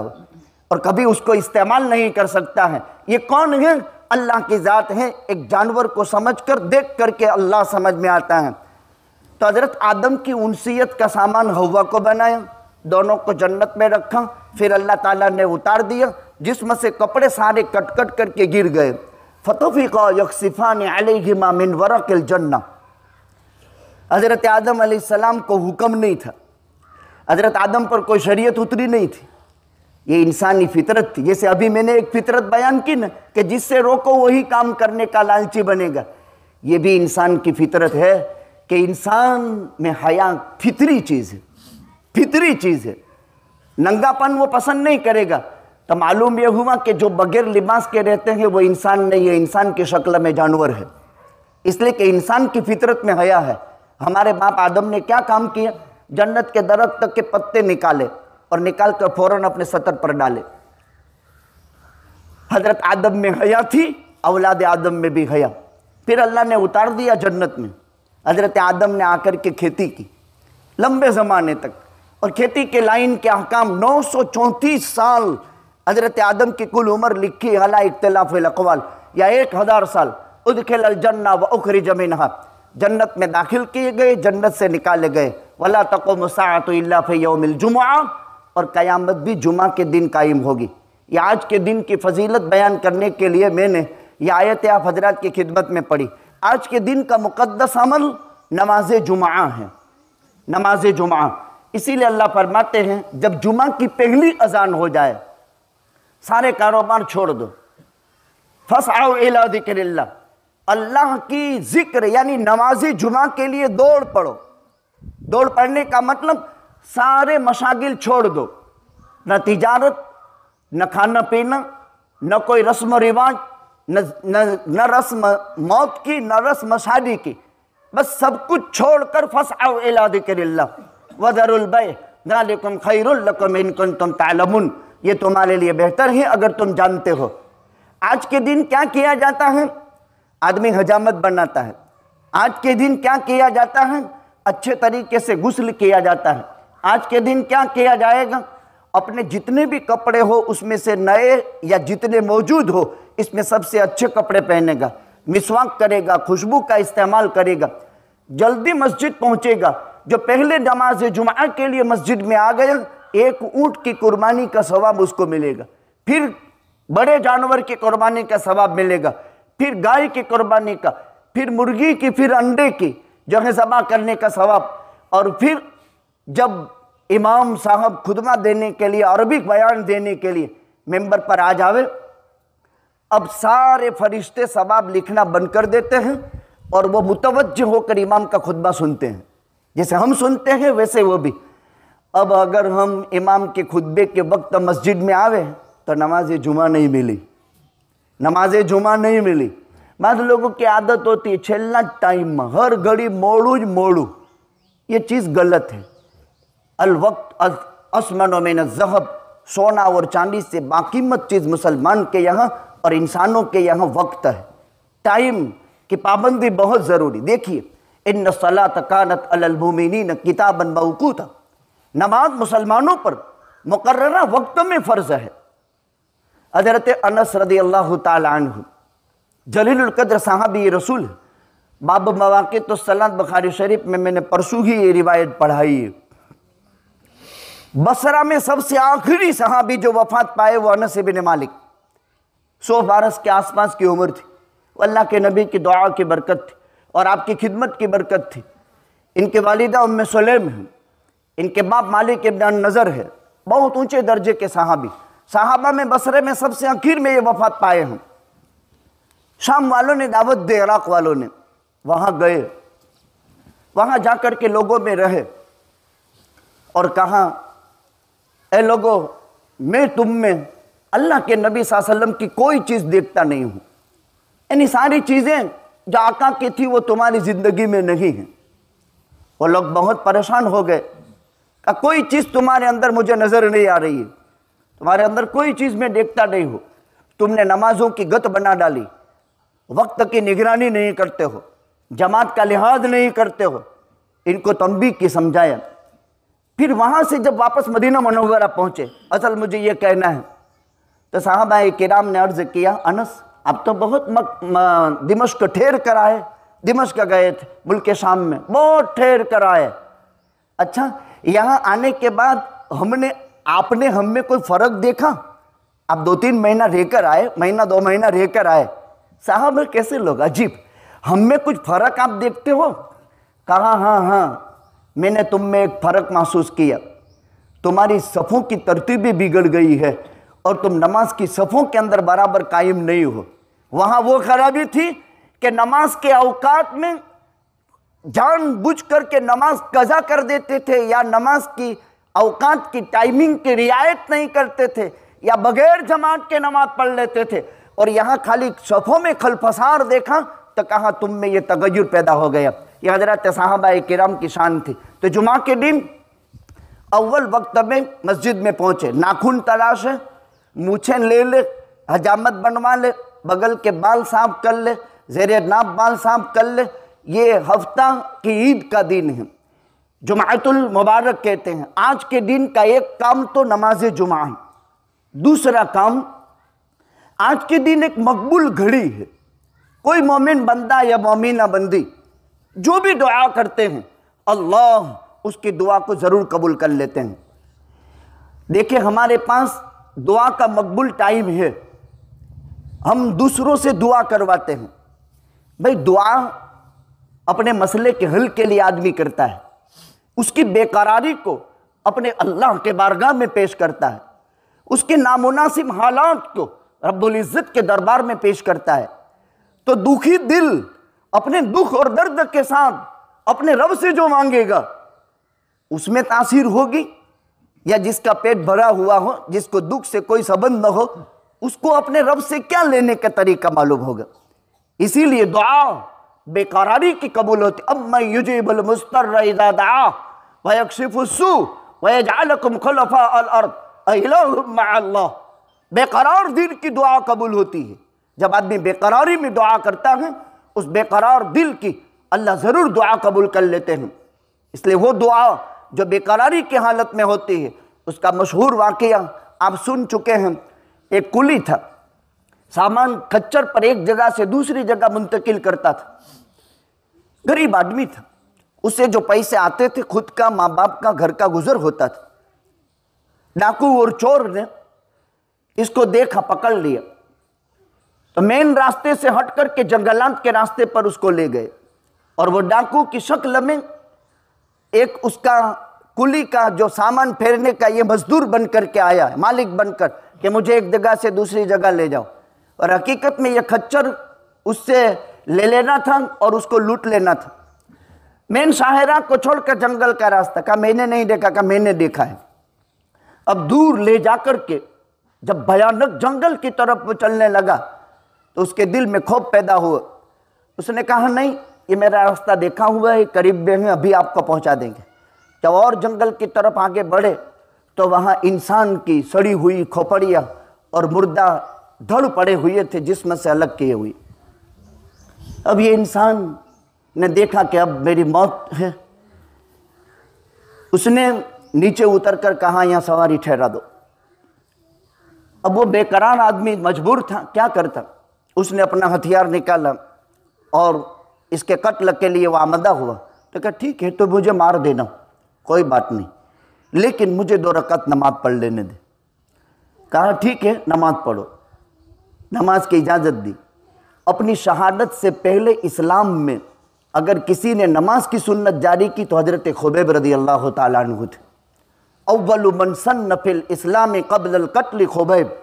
और कभी उसको इस्तेमाल नहीं कर सकता है। ये कौन है? अल्लाह की ज़ात है। एक जानवर को समझकर देख करके अल्लाह समझ में आता है। तो हज़रत आदम की उनसियत का सामान हव्वा को बनाया, दोनों को जन्नत में रखा, फिर अल्लाह ताला ने उतार दिया, जिस्म से कपड़े सारे कट कट करके गिर गए। फतफ़िक़ा यख़सिफ़ानि अलैहिमा मिन वरक़िल जन्नह। हज़रत आदम अलैहिस्सलाम को हुक्म नहीं था, हज़रत आदम पर कोई शरीयत उतरी नहीं थी, ये इंसानी फितरत थी। जैसे अभी मैंने एक फितरत बयान की ना कि जिससे रोको वही काम करने का लालची बनेगा, ये भी इंसान की फितरत है कि इंसान में हया फितरी चीज़ है, फितरी चीज़ है। नंगापन वो पसंद नहीं करेगा। तो मालूम यह हुआ कि जो बगैर लिबास के रहते हैं वो इंसान नहीं है, इंसान की शक्ल में जानवर है, इसलिए कि इंसान की फितरत में हया है। हमारे बाप आदम ने क्या काम किया? जन्नत के दरख्त तक के पत्ते निकाले और निकाल कर फौरन अपने सतर पर डाले। हजरत आदम में हया थी, औलाद आदम में भी हया। फिर अल्लाह ने उतार दिया जन्नत में। हजरत आदम ने आकर के खेती की लंबे ज़माने तक, और खेती के लाइन के अहकाम 934 साल हजरत आदम की कुल उम्र लिखी अला इख्तिलाफिल अक़वाल, या 1000 साल। उदखिलल जन्नह व उखरिज मिनहा, जन्नत में दाखिल किए गए, जन्नत से निकाले गए। वला तक़ूमु साअतु इल्ला फ़ी यौमिल जुमुआ, और क़यामत भी जुमा के दिन कायम होगी। ये आज के दिन की फजीलत बयान करने के लिए मैंने ये आयत आप हजरात की खिदमत में पढ़ी। आज के दिन का मुक़द्दस अमल नमाज जुमा है, नमाज जुमा। इसीलिए अल्लाह फरमाते हैं जब जुमा की पहली अजान हो जाए सारे कारोबार छोड़ दो, फसअउ इला ज़िक्रिल्लाह, अल्लाह की जिक्र यानी नमाज जुमा के लिए दौड़ पड़ो। दौड़ पड़ने का मतलब सारे मशागिल छोड़ दो, न तिजारत, न खाना पीना, न कोई रस्म रिवाज, न रस्म मौत की, न रस्म शादी की, बस सब कुछ छोड़कर फसअउ इला ज़िक्रिल्लाह वज़रुल बै ज़ालिकुम खैरुल लकुम इन कुंतुम तालमुन, ये तुम्हारे लिए बेहतर है अगर तुम जानते हो। आज के दिन क्या किया जाता है? आदमी हजामत बनाता है। आज के दिन क्या किया जाता है? अच्छे तरीके से गुस्ल किया जाता है। आज के दिन क्या किया जाएगा? अपने जितने भी कपड़े हो उसमें से नए या जितने मौजूद हो इसमें सबसे अच्छे कपड़े पहनेगा, मिसवाक करेगा, खुशबू का इस्तेमाल करेगा, जल्दी मस्जिद पहुंचेगा। जो पहले नमाज जुमा के लिए मस्जिद में आ गया, एक ऊँट की कुर्बानी का सवाब उसको मिलेगा, फिर बड़े जानवर की कुर्बानी का सवाब मिलेगा, फिर गाय की कुर्बानी का, फिर मुर्गी की, फिर अंडे की जो है ज़बा करने का सवाब। और फिर जब इमाम साहब खुतबा देने के लिए, अरबिक बयान देने के लिए मेंबर पर आ जावे, अब सारे फरिश्ते सवाब लिखना बंद कर देते हैं और वो मुतवज्जह होकर इमाम का खुतबा सुनते हैं। जैसे हम सुनते हैं वैसे वो भी। अब अगर हम इमाम के खुतबे के वक्त मस्जिद में आवे तो नमाज जुमा नहीं मिली, नमाज जुमा नहीं मिली। बाद लोगों की आदत होती है छेल्ला टाइम में हर घड़ी मोड़ू ज मोड़ू, ये चीज़ गलत है। अल वक्त असमनो मिन ज़हब, सोना और चांदी से बाकीमत चीज़ मुसलमान के यहाँ और इंसानों के यहाँ वक्त है। टाइम की पाबंदी बहुत ज़रूरी। देखिए इन्न सलात कानत अलल मुमिनीन किताबन मौक़ूता, नमाज मुसलमानों पर मुकर्ररा वक्त में फ़र्ज है। हज़रत अनस रज़ियल्लाहु ताला अन्हु जलीलुल क़द्र साहबी रसूल, बाब मवाक़ितुस सलात बुखारी शरीफ में मैंने परसों ही ये रिवायत पढ़ाई है। बसरा में सबसे आखिरी सहाबी जो वफ़ात पाए वो अनस इब्न मालिक, 100 बरस के आसपास की उम्र थी। अल्लाह के नबी की दुआ की बरकत थी और आपकी खिदमत की बरकत थी। इनके वालिदा उम्मे सुलैम हैं, इनके बाप मालिक इब्न नज़र है, बहुत ऊंचे दर्जे के सहाबी। सहाबा में बसरे में सबसे आखिर में ये वफ़ात पाए हैं। शाम वालों ने दावत दे, इराक़ वालों ने, वहाँ गए, वहाँ जाकर के लोगों में रहे और कहा ए लोगों, मैं तुम में अल्लाह के नबी सल्लल्लाहु अलैहि वसल्लम की कोई चीज़ देखता नहीं हूँ, यानी सारी चीज़ें जो आका की थी वो तुम्हारी ज़िंदगी में नहीं है। वो लोग बहुत परेशान हो गए, कहा कोई चीज़ तुम्हारे अंदर मुझे नज़र नहीं आ रही है, तुम्हारे अंदर कोई चीज़ मैं देखता नहीं हूँ, तुमने नमाजों की गत बना डाली, वक्त की निगरानी नहीं करते हो, जमात का लिहाज नहीं करते हो। इनको तंबीह की समझाया। फिर वहाँ से जब वापस मदीना मुनव्वरा पहुँचे, असल मुझे ये कहना है, तो साहबा किराम ने अर्ज़ किया, अनस आप तो बहुत दिमश्क ठहर कर आए, दिमश्क गए थे मुल्क शाम में, बहुत ठहर कर आए। अच्छा, यहाँ आने के बाद आपने हम में कोई फ़र्क देखा? आप 2-3 महीना रहकर आए, महीना 2 महीना रहकर आए, साहब कैसे लोग अजीब, हम में कुछ फ़र्क आप देखते हो? कहा हाँ, मैंने तुम में एक फ़र्क महसूस किया, तुम्हारी सफ़ों की तरतीबें बिगड़ गई है और तुम नमाज की सफ़ों के अंदर बराबर कायम नहीं हो। वहाँ वो खराबी थी कि नमाज के औकात में जानबूझ करके नमाज कज़ा कर देते थे, या नमाज की औकात की टाइमिंग की रियायत नहीं करते थे, या बगैर जमात के नमाज पढ़ लेते थे। और यहाँ खाली सफ़ों में खलफसार देखा तो कहा तुम में ये तगय्युर पैदा हो गया। ये हज़रत साहबा किराम की शान थी। तो जुमा के दिन अव्वल वक्त में मस्जिद में पहुँचे, नाखून तलाश है, मूछें ले ले, हजामत बनवा ले, बगल के बाल साफ कर ले, ज़ेरे नाप बाल साफ कर ले। ये हफ्ता की ईद का दिन है, जुमातुल मुबारक कहते हैं। आज के दिन का एक काम तो नमाज जुमा है, दूसरा काम आज के दिन एक मकबूल घड़ी है। कोई मोमिन बंदा या मोमिना बंदी जो भी दुआ करते हैं, अल्लाह उसकी दुआ को ज़रूर कबूल कर लेते हैं। देखिए, हमारे पास दुआ का मकबूल टाइम है, हम दूसरों से दुआ करवाते हैं। भाई, दुआ अपने मसले के हल के लिए आदमी करता है, उसकी बेकरारी को अपने अल्लाह के बारगाह में पेश करता है, उसके नामुनासिब हालात को रब्बुल इज़्ज़त के दरबार में पेश करता है। तो दुखी दिल अपने दुख और दर्द के साथ अपने रब से जो मांगेगा उसमें तासीर होगी, या जिसका पेट भरा हुआ हो, जिसको दुख से कोई संबंध न हो, उसको अपने रब से क्या लेने का तरीका मालूम होगा। इसीलिए दुआ बेकरारी की कबूल होती। अम्मा युजीबुल मुस्तर्र इज़ा दआ व यक्शिफुस्सू व यजअलकुम खुलफाअल अर्द अइलाहुम मअल्लाह। बेकरार दिल की दुआ कबूल होती है। जब आदमी बेकरारी में दुआ करता है, उस बेकरार दिल की अल्लाह ज़रूर दुआ कबूल कर लेते हैं। इसलिए वो दुआ जो बेकरारी की हालत में होती है, उसका मशहूर वाक़या आप सुन चुके हैं। एक कुली था, सामान खच्चर पर एक जगह से दूसरी जगह मुंतकिल करता था। गरीब आदमी था, उससे जो पैसे आते थे खुद का, माँ बाप का, घर का गुजर होता था। डाकू और चोर ने इसको देखा, पकड़ लिया, तो मेन रास्ते से हट करके जंगलात के रास्ते पर उसको ले गए। और वो डाकू की शक्ल में एक उसका कुली का जो सामान फेरने का ये मजदूर बन करके आया है, मालिक बनकर, कि मुझे एक जगह से दूसरी जगह ले जाओ। और हकीकत में ये खच्चर उससे ले लेना था और उसको लूट लेना था। मेन शाहरा को छोड़कर जंगल का रास्ता, कहा मैंने नहीं देखा, कहा मैंने देखा है। अब दूर ले जाकर के जब भयानक जंगल की तरफ वो चलने लगा तो उसके दिल में खौफ पैदा हुआ। उसने कहा नहीं, ये मेरा रास्ता देखा हुआ है, करीब में है, अभी आपको पहुंचा देंगे। जब और जंगल की तरफ आगे बढ़े तो वहाँ इंसान की सड़ी हुई खोपड़ियाँ और मुर्दा धड़ पड़े हुए थे, जिस्म से अलग किए हुए। अब ये इंसान ने देखा कि अब मेरी मौत है। उसने नीचे उतरकर कहा यहाँ सवारी ठहरा दो। अब वो बेकरार आदमी मजबूर था, क्या करता। उसने अपना हथियार निकाला और इसके कत्ल के लिए वो आमदा हुआ। तो कहा ठीक है, तो मुझे मार देना, कोई बात नहीं, लेकिन मुझे 2 रकात नमाज पढ़ लेने दे। कहा ठीक है, नमाज पढ़ो। नमाज की इजाज़त दी। अपनी शहादत से पहले इस्लाम में अगर किसी ने नमाज की सुन्नत जारी की तो हज़रत खुबैब रदी अल्लाह ताला अन्हु थे। अव्वलु मन सन्न फिल इस्लाम क़ब्ल अल क़त्ल खुबैब,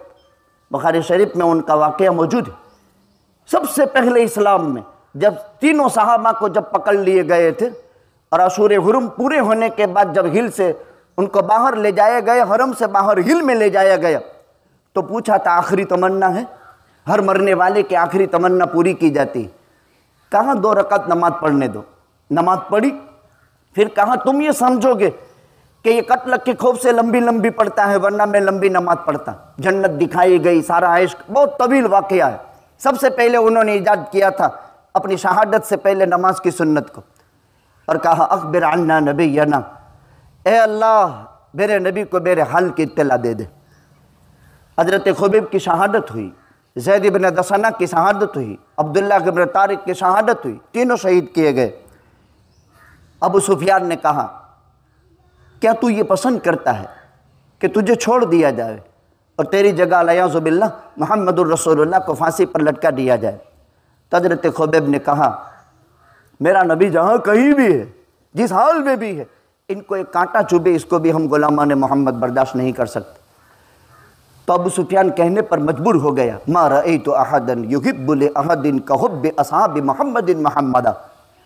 बुखारी शरीफ में उनका वाक़या मौजूद है। सबसे पहले इस्लाम में जब तीनों सहाबा को जब पकड़ लिए गए थे और अशूर हुरम पूरे होने के बाद जब हिल से उनको बाहर ले जाया गया, हरम से बाहर हिल में ले जाया गया, तो पूछा था आखिरी तमन्ना है, हर मरने वाले की आखिरी तमन्ना पूरी की जाती। कहाँ 2 रकात नमाज पढ़ने दो। नमाज पढ़ी। फिर कहा तुम ये समझोगे कि ये कत्ल के खौफ से लंबी लंबी पढ़ता है, वरना मैं लंबी नमाज पढ़ता। जन्नत दिखाई गई, सारा इश्क, बहुत तवील वाक़या है। सबसे पहले उन्होंने ईजाद किया था अपनी शहादत से पहले नमाज की सुन्नत को, और कहा अखबिर अन्ना नबिय्यना, ए अल्लाह मेरे नबी को मेरे हाल की इत्तला दे दे। हजरत खुबैब की शहादत हुई, ज़ैद इब्न दसना की शहादत हुई, अब्दुल्लाह इब्न तारिक की शहादत हुई, तीनों शहीद किए गए। अबू सुफियान ने कहा क्या तू ये पसंद करता है कि तुझे छोड़ दिया जाए और तेरी जगह अलयाज़ु बिल्लाह मुहम्मदुर रसूलुल्लाह को फांसी पर लटका दिया जाए? तो हजरत खुबैब ने कहा मेरा नबी जहाँ कहीं भी है, जिस हाल में भी है, इनको एक कांटा चुभे इसको भी हम गुलामान मोहम्मद बर्दाश्त नहीं कर सकते। तो अबू सुफियान कहने पर मजबूर हो गया, मा रअयतु अहदन युहिब्बु लि अहदिन का हुब्बि अस्हाबि मुहम्मदिन मुहम्मदा।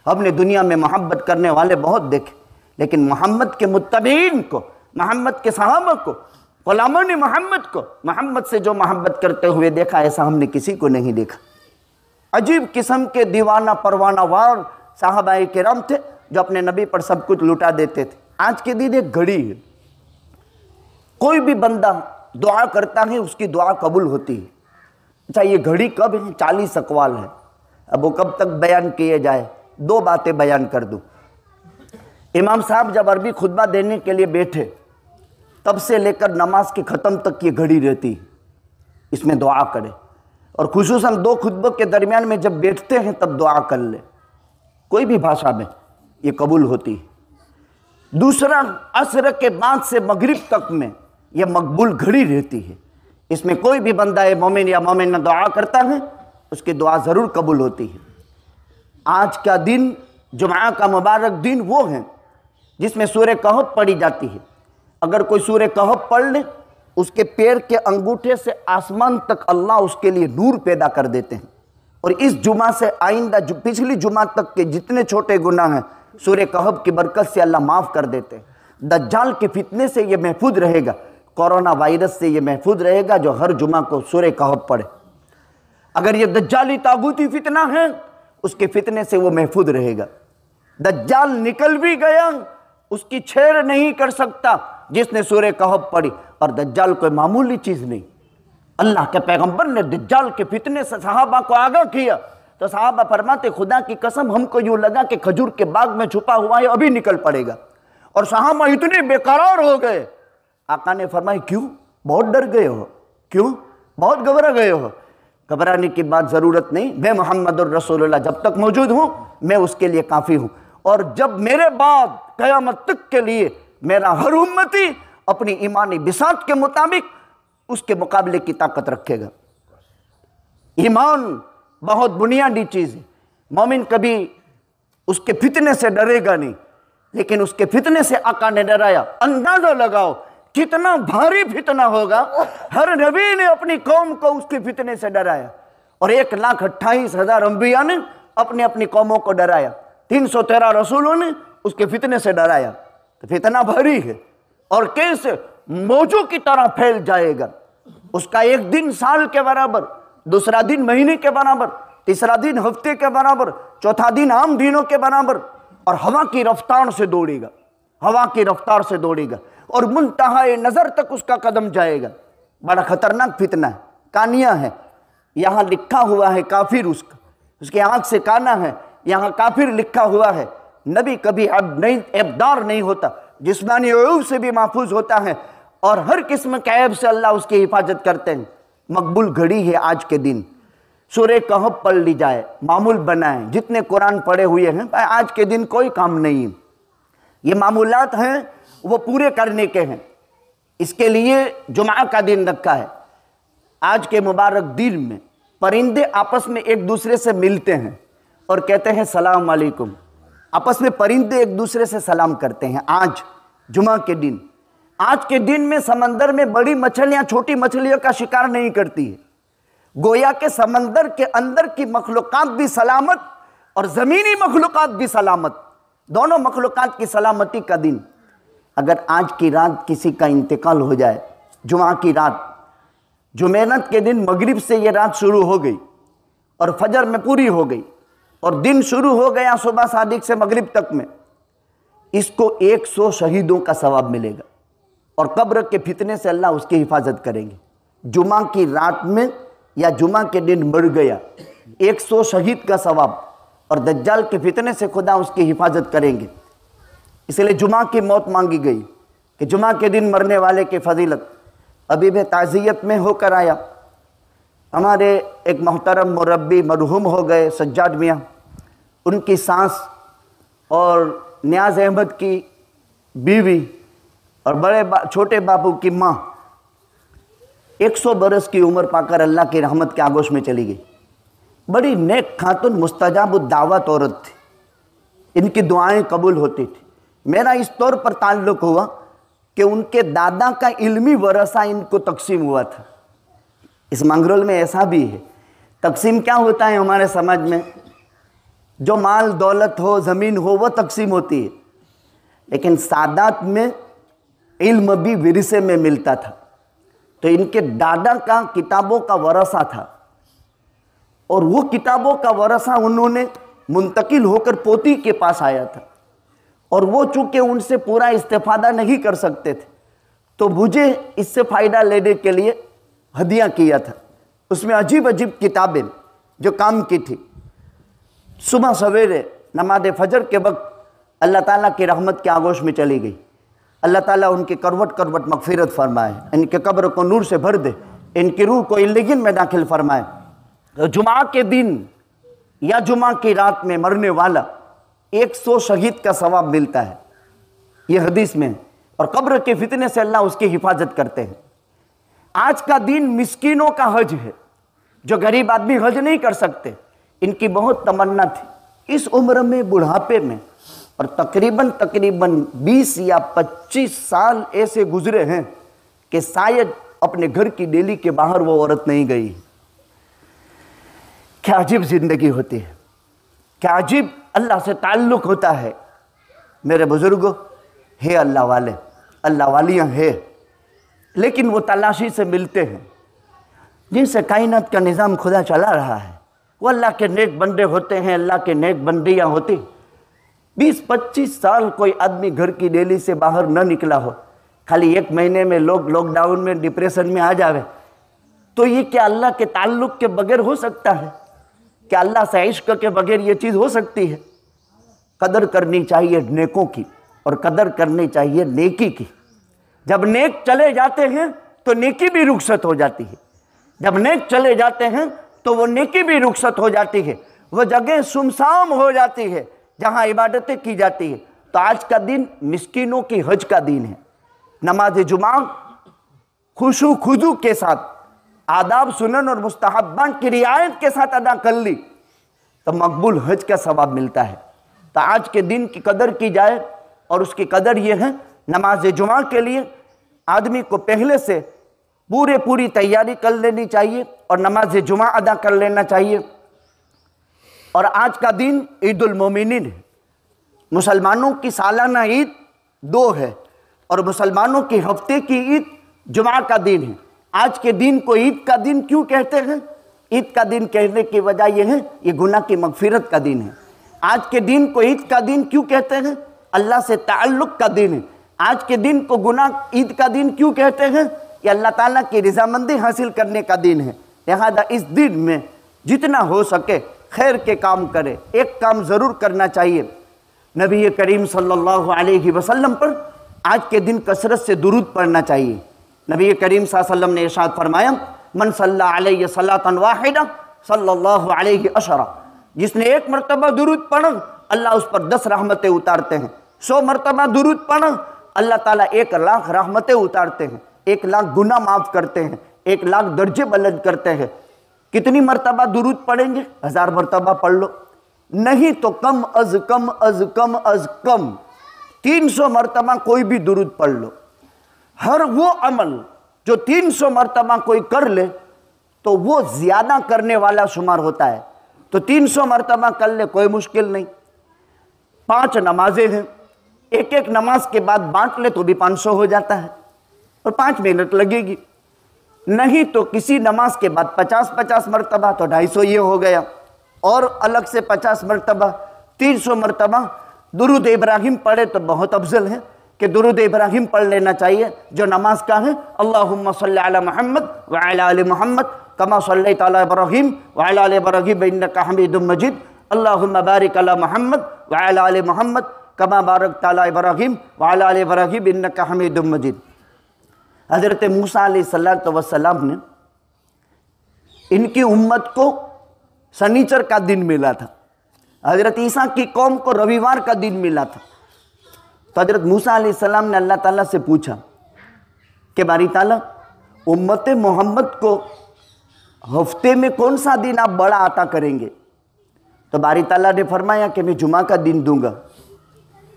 हमने दुनिया में मोहब्बत करने वाले बहुत देखे, लेकिन मोहम्मद के मुत्तबीन को, मोहम्मद के सहाबा को, गुलामान मोहम्मद को, मोहम्मद से जो मोहब्बत करते हुए देखा ऐसा हमने किसी को नहीं देखा। अजीब किस्म के दीवाना परवाना वार साहबाए किराम थे जो अपने नबी पर सब कुछ लुटा देते थे। आज के दिन एक घड़ी है, कोई भी बंदा दुआ करता है उसकी दुआ कबूल होती है। अच्छा ये घड़ी कब है? 40 अकवाल है, अब वो कब तक बयान किए जाए? 2 बातें बयान कर दूं। इमाम साहब जब अरबी खुतबा देने के लिए बैठे तब से लेकर नमाज के ख़त्म तक ये घड़ी रहती है, इसमें दुआ करें। और खुसूसन 2 खुतबों के दरमियान में जब बैठते हैं तब दुआ कर ले, कोई भी भाषा में ये कबूल होती है। दूसरा, असर के बाद से मगरिब तक में यह मकबूल घड़ी रहती है, इसमें कोई भी बंदा मोमिन या मोमिन दुआ करता है उसकी दुआ ज़रूर कबूल होती है। आज का दिन जुमा का मुबारक दिन वो है जिसमें सूरह कहफ पढ़ी जाती है। अगर कोई सूरह कहफ पढ़ ले, उसके पैर के अंगूठे से आसमान तक अल्लाह उसके लिए नूर पैदा कर देते हैं। और इस जुमा से आइंदा पिछली जुमा तक के जितने छोटे गुनाह हैं सूरह कहफ की बरकत से अल्लाह माफ़ कर देते हैं। दज्जाल के फितने से ये महफूज रहेगा, कोरोना वायरस से ये महफूज रहेगा जो हर जुमा को सूरह कहफ पढ़े। अगर ये दज्जाली तागूती फितना है उसके फितने से वो महफूज रहेगा। दज्जाल निकल भी गया, उसकी छेड़ नहीं कर सकता जिसने सूरह कहफ पढ़ी। और दज्जाल कोई मामूली चीज़ नहीं। अल्लाह के पैगंबर ने दज्जाल के फितने से सहाबा को आगाह किया तो सहाबा फरमाते खुदा की कसम हमको यूँ लगा कि खजूर के बाग में छुपा हुआ है, अभी निकल पड़ेगा। और सहाबा इतने बेकरार हो गए, आका ने फरमाया क्यों? बहुत डर गए हो? क्यों? बहुत घबरा गए हो? घबराने की बात ज़रूरत नहीं, मैं मुहम्मदुर रसूलुल्लाह जब तक मौजूद हूँ मैं उसके लिए काफ़ी हूँ। और जब मेरे बाद क़यामत तक के लिए मेरा हर उम्मती अपनी ईमानी बिसात के मुताबिक उसके मुकाबले की ताकत रखेगा। ईमान बहुत बुनियादी चीज़ है। मोमिन कभी उसके फितने से डरेगा नहीं, लेकिन उसके फितने से आका ने डराया। अंदाजा लगाओ कितना भारी फितना होगा। हर नबी ने अपनी कौम को उसके फितने से डराया और 1,28,000 अंबिया ने अपनी अपनी कौमों को डराया। 313 रसूलों ने उसके फितने से डराया। तो फितना भारी है और कैसे मौजों की तरह फैल जाएगा। उसका एक दिन साल के बराबर, दूसरा दिन महीने के बराबर, तीसरा दिन हफ्ते के बराबर, चौथा दिन आम दिनों के बराबर, और हवा की रफ्तार से दौड़ेगा, हवा की रफ्तार से दौड़ेगा और मुंतहाए नज़र तक उसका कदम जाएगा। बड़ा खतरनाक फितना है। कानियाँ है, यहाँ लिखा हुआ है काफिर, उसके आँख से काना है, यहाँ काफिर लिखा हुआ है। नबी कभी ऐबदार नहीं होता, जिस्मानी ऐब से भी महफूज होता है और हर किस्म के ऐब से अल्लाह उसकी हिफाजत करते हैं। मकबूल घड़ी है आज के दिन। सूरह कहफ पढ़ ली जाए, मामूल बनाएं। जितने कुरान पढ़े हुए हैं आज के दिन कोई काम नहीं है, ये मामूलात हैं वो पूरे करने के हैं। इसके लिए जुमा का दिन रखा है। आज के मुबारक दिन में परिंदे आपस में एक दूसरे से मिलते हैं और कहते हैं सलाम अलैकुम। आपस में परिंदे एक दूसरे से सलाम करते हैं। आज जुमा के दिन, आज के दिन में समंदर में बड़ी मछलियां छोटी मछलियों का शिकार नहीं करती है। गोया के समंदर के अंदर की मखलूकात भी सलामत और ज़मीनी मखलूकात भी सलामत, दोनों मखलूकात की सलामती का दिन। अगर आज की रात किसी का इंतकाल हो जाए, जुमा की रात, जुमेरात के दिन मगरिब से ये रात शुरू हो गई और फजर में पूरी हो गई और दिन शुरू हो गया सुबह सादिक से मगरिब तक में, इसको 100 शहीदों का सवाब मिलेगा और कब्र के फितने से अल्लाह उसकी हिफाजत करेंगे। जुमा की रात में या जुमा के दिन मर गया, 100 शहीद का सवाब, और दज्जाल के फितने से खुदा उसकी हिफाजत करेंगे। इसलिए जुमा की मौत मांगी गई कि जुमा के दिन मरने वाले की फजीलत। अभी मैं ताज़ियत में होकर आया, हमारे एक मोहतरम मुरब्बी मरहूम हो गए सज्जाद मियाँ, उनकी सास और नियाज़ अहमद की बीवी और छोटे बाबू की माँ 100 बरस की उम्र पाकर अल्लाह की रहमत के आगोश में चली गई। बड़ी नेक खातून, मुस्तजाब दावत औरत थी, इनकी दुआएं कबूल होती थी। मेरा इस तौर पर ताल्लुक़ हुआ कि उनके दादा का इल्मी वरसा इनको तकसीम हुआ था। इस मंगरोल में ऐसा भी है, तकसीम क्या होता है हमारे समाज में, जो माल दौलत हो, ज़मीन हो, वो तकसीम होती है, लेकिन सादात में इल्म भी विरसे में मिलता था। तो इनके दादा का किताबों का वरसा था, और वो किताबों का वरसा उन्होंने मुंतकिल होकर पोती के पास आया था, और वो चूँकि उनसे पूरा इस्तेफादा नहीं कर सकते थे, तो मुझे इससे फ़ायदा लेने के लिए हदिया किया था। उसमें अजीब अजीब किताबें जो काम की थी। सुबह सवेरे नमाज फजर के वक्त अल्लाह ताला की रहमत के आगोश में चली गई। अल्लाह ताला उनकी करवट करवट मगफिरत फरमाए, इनके कब्र को नूर से भर दे, इनकी रूह को इल्लिगिन में दाखिल फरमाए। तो जुमा के दिन या जुमा की रात में मरने वाला 100 शहीद का सवाब मिलता है, ये हदीस में। और कब्र के फितने से अल्लाह उसकी हिफाजत करते हैं। आज का दिन मिस्कीनों का हज है, जो गरीब आदमी हज नहीं कर सकते, इनकी बहुत तमन्ना थी इस उम्र में, बुढ़ापे में, और तकरीबन 20 या 25 साल ऐसे गुजरे हैं कि शायद अपने घर की डेली के बाहर वो औरत नहीं गई। क्या अजीब जिंदगी होती है, क्या अजीब अल्लाह से ताल्लुक़ होता है। मेरे बुजुर्गों, है अल्लाह वाले, अल्लाह वालियाँ हैं, लेकिन वो तलाशी से मिलते हैं। जिनसे कायनात का निज़ाम खुदा चला रहा है, वो अल्लाह के नेक बंदे होते हैं, अल्लाह के नेक बंदियाँ होती। 20-25 साल कोई आदमी घर की डेली से बाहर न निकला हो, खाली 1 महीने में लोग लॉकडाउन में डिप्रेशन में आ जावे, तो ये क्या अल्लाह के ताल्लुक़ के बगैर हो सकता है? क्या अल्लाह से इश्क के बगैर ये चीज़ हो सकती है? कदर करनी चाहिए नेकों की, और कदर करनी चाहिए नेकी की। जब नेक चले जाते हैं तो नेकी भी रुखसत हो जाती है, जब नेक चले जाते हैं तो वो नेकी भी रुखसत हो जाती है, वो जगह सुमसाम हो जाती है जहाँ इबादतें की जाती है। तो आज का दिन मिस्कीनों की हज का दिन है। नमाज जुमा खुशू खुजू के साथ, आदाब सुनन और मुस्तहब्बात की रियायत के साथ अदा कर ली तो मकबूल हज का सवाब मिलता है। तो आज के दिन की कदर की जाए, और उसकी कदर ये है, नमाज जुमा के लिए आदमी को पहले से पूरी तैयारी कर लेनी चाहिए और नमाज जुमा अदा कर लेना चाहिए। और आज का दिन ईद उल मोमिनीन है। मुसलमानों की सालाना ईद 2 है, और मुसलमानों की हफ्ते की ईद जुमा का दिन है। आज के दिन को ईद का दिन क्यों कहते हैं? ईद का दिन कहने की वजह यह है, ये गुनाह की मगफिरत का दिन है। आज के दिन को ईद का दिन क्यों कहते हैं? अल्लाह से ताल्लुक़ का दिन है। आज के दिन को गुनाह ईद का दिन क्यों कहते हैं? ये अल्लाह ताला की रज़ामंदी हासिल करने का दिन है। लिहाजा इस दिन में जितना हो सके खैर के काम करे। एक काम ज़रूर करना चाहिए, नबी करीम सल्लल्लाहु अलैहि वसल्लम पर आज के दिन कसरत से दुरूद पढ़ना चाहिए। नबी करीम सल्लल्लाहु अलैहि वसल्लम ने इरशाद फरमाया, मन सल्ला अलैहि सलातन वाहिदा सल्लल्लाहु अलैहि अशरा, जिसने 1 मरतबा दुरूद पढ़ा अल्लाह उस पर 10 रहमतें उतारते हैं। 100 मरतबा दुरूद पढ़ा अल्लाह ताला 1 लाख रहमतें उतारते हैं, 1 लाख गुनाह माफ़ करते हैं, 1 लाख दर्जे बुलंद करते हैं। कितनी मरतबा दुरूद पढ़ेंगे? 1000 मरतबा पढ़ लो, नहीं तो कम अज कम अज कम अज कम 300 मरतबा कोई भी दुरूद पढ़ लो। हर वो अमल जो 300 मरतबा कोई कर ले तो वो ज़्यादा करने वाला शुमार होता है। तो 300 मरतबा कर ले, कोई मुश्किल नहीं। 5 नमाजें हैं, एक नमाज के बाद बांट ले तो भी 500 हो जाता है, और 5 मिनट लगेगी। नहीं तो किसी नमाज के बाद 50-50 मरतबा तो 250 ये हो गया, और अलग से 50 मरतबा 300 मरतबा दुरूद इब्राहिम पढ़े तो बहुत अफजल है। कि दुरूद इब्राहिम पढ़ लेना चाहिए जो नमाज का है। अल्लाहुम्मा सल्ली अला मुहम्मद व अला आलि मुहम्मद कमा सल्लैता अला इब्राहिम व अला आलि इब्राहिम इन्नका हमीदुम मजीद। अल्लाहुम्मा बारिक अला मुहम्मद व अला आलि मुहम्मद कमा बारकता अला इब्राहिम व अला आलि इब्राहिम इन्नका हमीदुम मजीद। हज़रत मूसा अलैहिस्सलातु वस्सलाम ने इनकी उम्मत को शनिचर का दिन मिला था, हज़रत ईसा की कौम को रविवार का दिन मिला था। तो हज़रत मूसा अलैहिस्सलाम ने अल्लाह ताला से पूछा कि बारी ताला उम्मत मोहम्मद को हफ्ते में कौन सा दिन आप बड़ा अता करेंगे? तो बारी ताला ने फरमाया कि मैं जुमा का दिन दूंगा।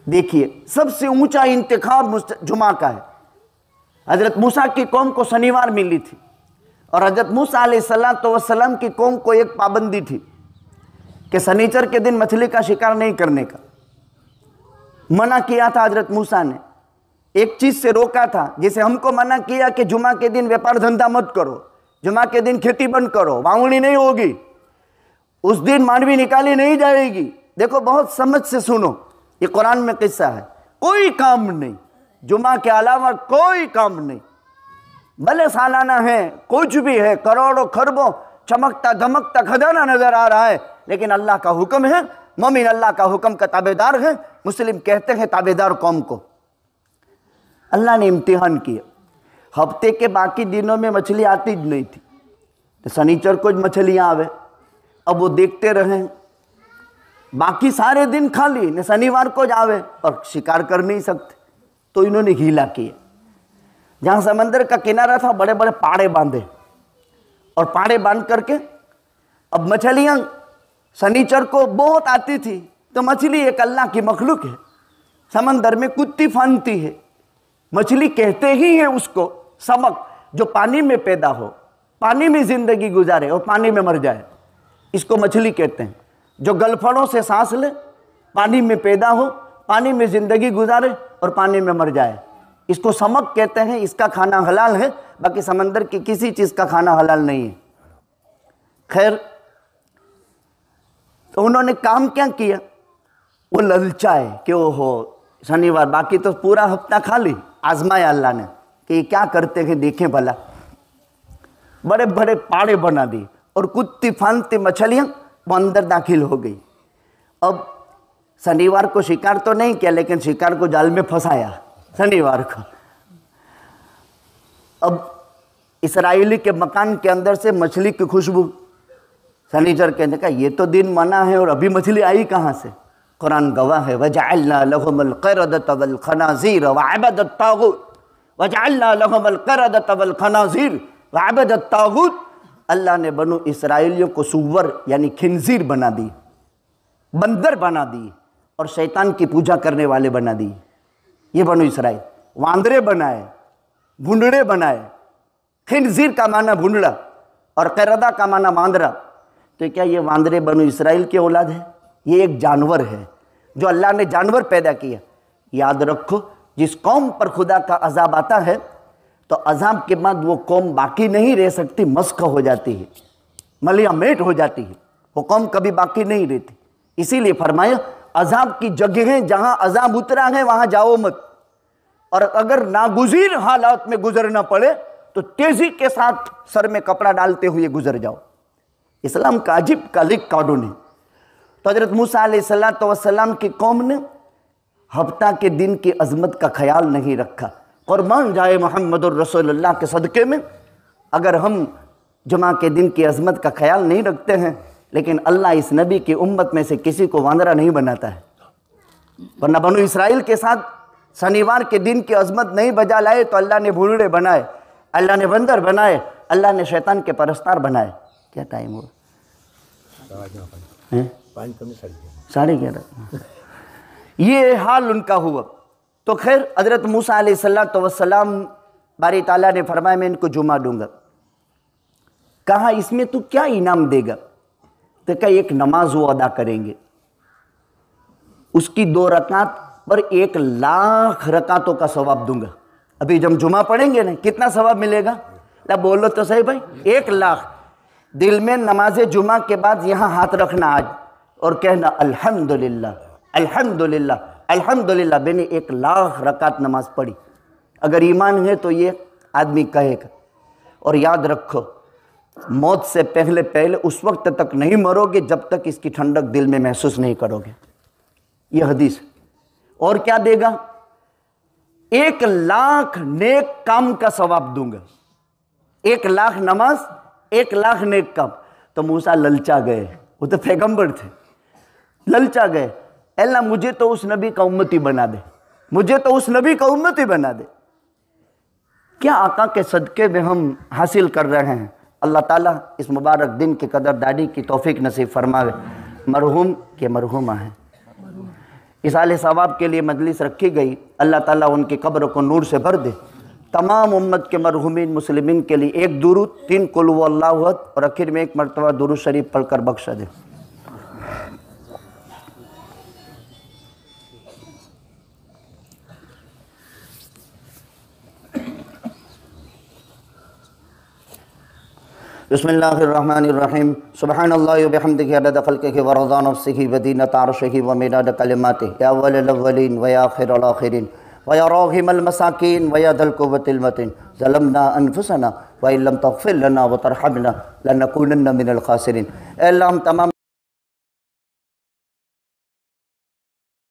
देखिए सबसे ऊंचा इंतखाब जुमा का है। हज़रत मूसा की कौम को शनिवार मिली थी और हज़रत मूसा अलैहिस्सलाम की कौम को एक पाबंदी थी कि शनिचर के दिन मछली का शिकार नहीं करने का मना किया था। हज़रत मूसा ने एक चीज़ से रोका था, जिसे हमको मना किया कि जुमा के दिन व्यापार धंधा मत करो, जुमा के दिन खेती बंद करो, वावणी नहीं होगी, उस दिन मांडवी निकाली नहीं जाएगी। देखो बहुत समझ से सुनो, ये कुरान में किस्सा है। कोई काम नहीं, जुमा के अलावा कोई काम नहीं, भले सालाना है, कुछ भी है, करोड़ों खरबों चमकता धमकता खजाना नजर आ रहा है, लेकिन अल्लाह का हुक्म है, मोमिन अल्लाह का हुक्म का ताबेदार है। मुस्लिम कहते हैं ताबेदार कौम को। अल्लाह ने इम्तिहान किया, हफ्ते के बाकी दिनों में मछली आती ज नहीं थी, तो शनिचर को मछलियाँ आवे। अब वो देखते रहे, बाकी सारे दिन खाली ने शनिवार को आवे और शिकार कर नहीं सकते, तो इन्होंने हीला किया। जहाँ समंदर का किनारा था बड़े बड़े पाड़े बांधे और पाड़े बांध करके अब मछलियाँ शनिचर को बहुत आती थी। तो मछली एक अल्लाह की मखलूक है, समंदर में कूदती फानती है। मछली कहते ही है उसको समक, जो पानी में पैदा हो, पानी में जिंदगी गुजारे और पानी में मर जाए, इसको मछली कहते हैं। जो गलफड़ों से सांस ले, पानी में पैदा हो, पानी में जिंदगी गुजारे और पानी में मर जाए, इसको समक कहते हैं। इसका खाना हलाल है, बाकी समंदर की किसी चीज़ का खाना हलाल नहीं है। खैर, तो उन्होंने काम क्या किया, वो ललचाए कि ओहो शनिवार, बाकी तो पूरा हफ्ता खाली। आजमाया अल्लाह ने कि ये क्या करते हैं देखें भला। बड़े बड़े पाड़े बना दिए और कुत्ती फानती मछलियाँ वो अंदर दाखिल हो गई। अब शनिवार को शिकार तो नहीं किया, लेकिन शिकार को जाल में फंसाया शनिवार को। अब इसराइली के मकान के अंदर से मछली की खुशबू, शनिचर कहने का ये तो दिन मना है और अभी मछली आई कहाँ से? कुरान गवाह है, वजअलना लहुमुल क़िरदत वल खनाज़ीर वअबदत तागूत, वजअलना लहुमुल क़िरदत वल खनाज़ीर वअबदत तागूत। अल्लाह ने बनु इसराइलियों को सुवर यानी खिंजीर बना दी, बंदर बना दी और शैतान की पूजा करने वाले बना दी। ये बनु इसराइल वांदरे बनाए, भुंडड़े बनाए। खिंजीर का माना भुंडड़ा और क़िरदा का माना वांदरा। तो क्या ये वांदरे बनु इसराइल की औलाद है? ये एक जानवर है जो अल्लाह ने जानवर पैदा किया। याद रखो, जिस कौम पर खुदा का अजाब आता है तो अजाब के बाद वो कौम बाकी नहीं रह सकती, मस्क हो जाती है, मलिया मेट हो जाती है, वो कौम कभी बाकी नहीं रहती। इसीलिए फरमाया अजाब की जगहें जहां अजाब उतरा है वहां जाओ मत, और अगर नागुज़ीर हालात में गुजरना पड़े तो तेजी के साथ सर में कपड़ा डालते हुए गुजर जाओ। इस्लाम का अजीब कालिक कानून है। तो हज़रत मूसा अलैहिस्सलाम की कौम ने हफ्ता के दिन की अजमत का ख्याल नहीं रखा। कुर्बान जाए मोहम्मदुर रसूलुल्लाह के सदक़े में, अगर हम जुमा के दिन की अजमत का ख्याल नहीं रखते हैं, लेकिन अल्लाह इस नबी की उम्मत में से किसी को वांदरा नहीं बनाता है। वरना बनु इसराइल के साथ शनिवार के दिन की अजमत नहीं बजा लाए तो अल्लाह ने भूलड़े बनाए, अल्लाह ने बंदर बनाए, अल्लाह ने शैतान के परस्तार बनाए। क्या टाइम हुआ? 11:30। ये हाल उनका हुआ। तो खैर हज़रत मूसा अलैहिस्सलाम बारी ताला ने फरमाया मैं इनको जुमा दूंगा। कहा इसमें तू क्या इनाम देगा? तो क्या एक नमाज वो अदा करेंगे, उसकी 2 रकात पर 1 लाख रकातों का सवाब दूंगा। अभी जब जुमा पढ़ेंगे ना, कितना सवाब मिलेगा? ला बोलो तो सही भाई, 1 लाख। दिल में नमाज जुमा के बाद यहाँ हाथ रखना आज और कहना अल्हम्दुलिल्लाह अल्हम्दुलिल्लाह अल्हम्दुलिल्लाह मैंने 1,00,000 रकात नमाज पढ़ी। अगर ईमान है तो ये आदमी कहेगा। और याद रखो, मौत से पहले पहले उस वक्त तक नहीं मरोगे जब तक इसकी ठंडक दिल में महसूस नहीं करोगे। ये हदीस। और क्या देगा? 1,00,000 नेक काम का सवाब दूंगा। 1,00,000 नमाज, 1,00,000 नेक काम। तो मूसा ललचा गए, वो तो पैगंबर थे, ललचा गए। अल्लाह मुझे तो उस नबी का उम्मती बना दे, मुझे तो उस नबी का उम्मती बना दे। क्या आका के सदक़े में हम हासिल कर रहे हैं। अल्लाह ताला इस मुबारक दिन की कदरदारी की तौफीक नसीब फरमावे। मरहूम के मरहूमा हैं, इसाले सवाब के लिए मजलिस रखी गई। अल्लाह ताला उनकी कब्र को नूर से भर दे। तमाम उम्मत के मरहूमीन मुस्लिमीन के लिए 1 दुरूद, 3 कुल हुवल्लाहु अहद और आखिर में 1 मरतबा दुरूद शरीफ पढ़कर बख्शा दे। बिस्मिल्लाहिर्रहमानिर्रहीम। सुब्हानल्लाहि व बिहम्दिही अदद खल्क़िही व रज़ा नफ्सिही व ज़ीनत अर्शिही व मिदाद कलिमातिही या अव्वलल अव्वलीन व या आखिरल आखिरीन व या राहिमल मसाकीन व या ज़ल क़ुव्वतिल मतीन। ज़लमना अनफुसना व इन लम तग़फ़िर लना व तरहमना लनकूनन्ना मिनल ख़ासिरीन। अल्लाह हम तमाम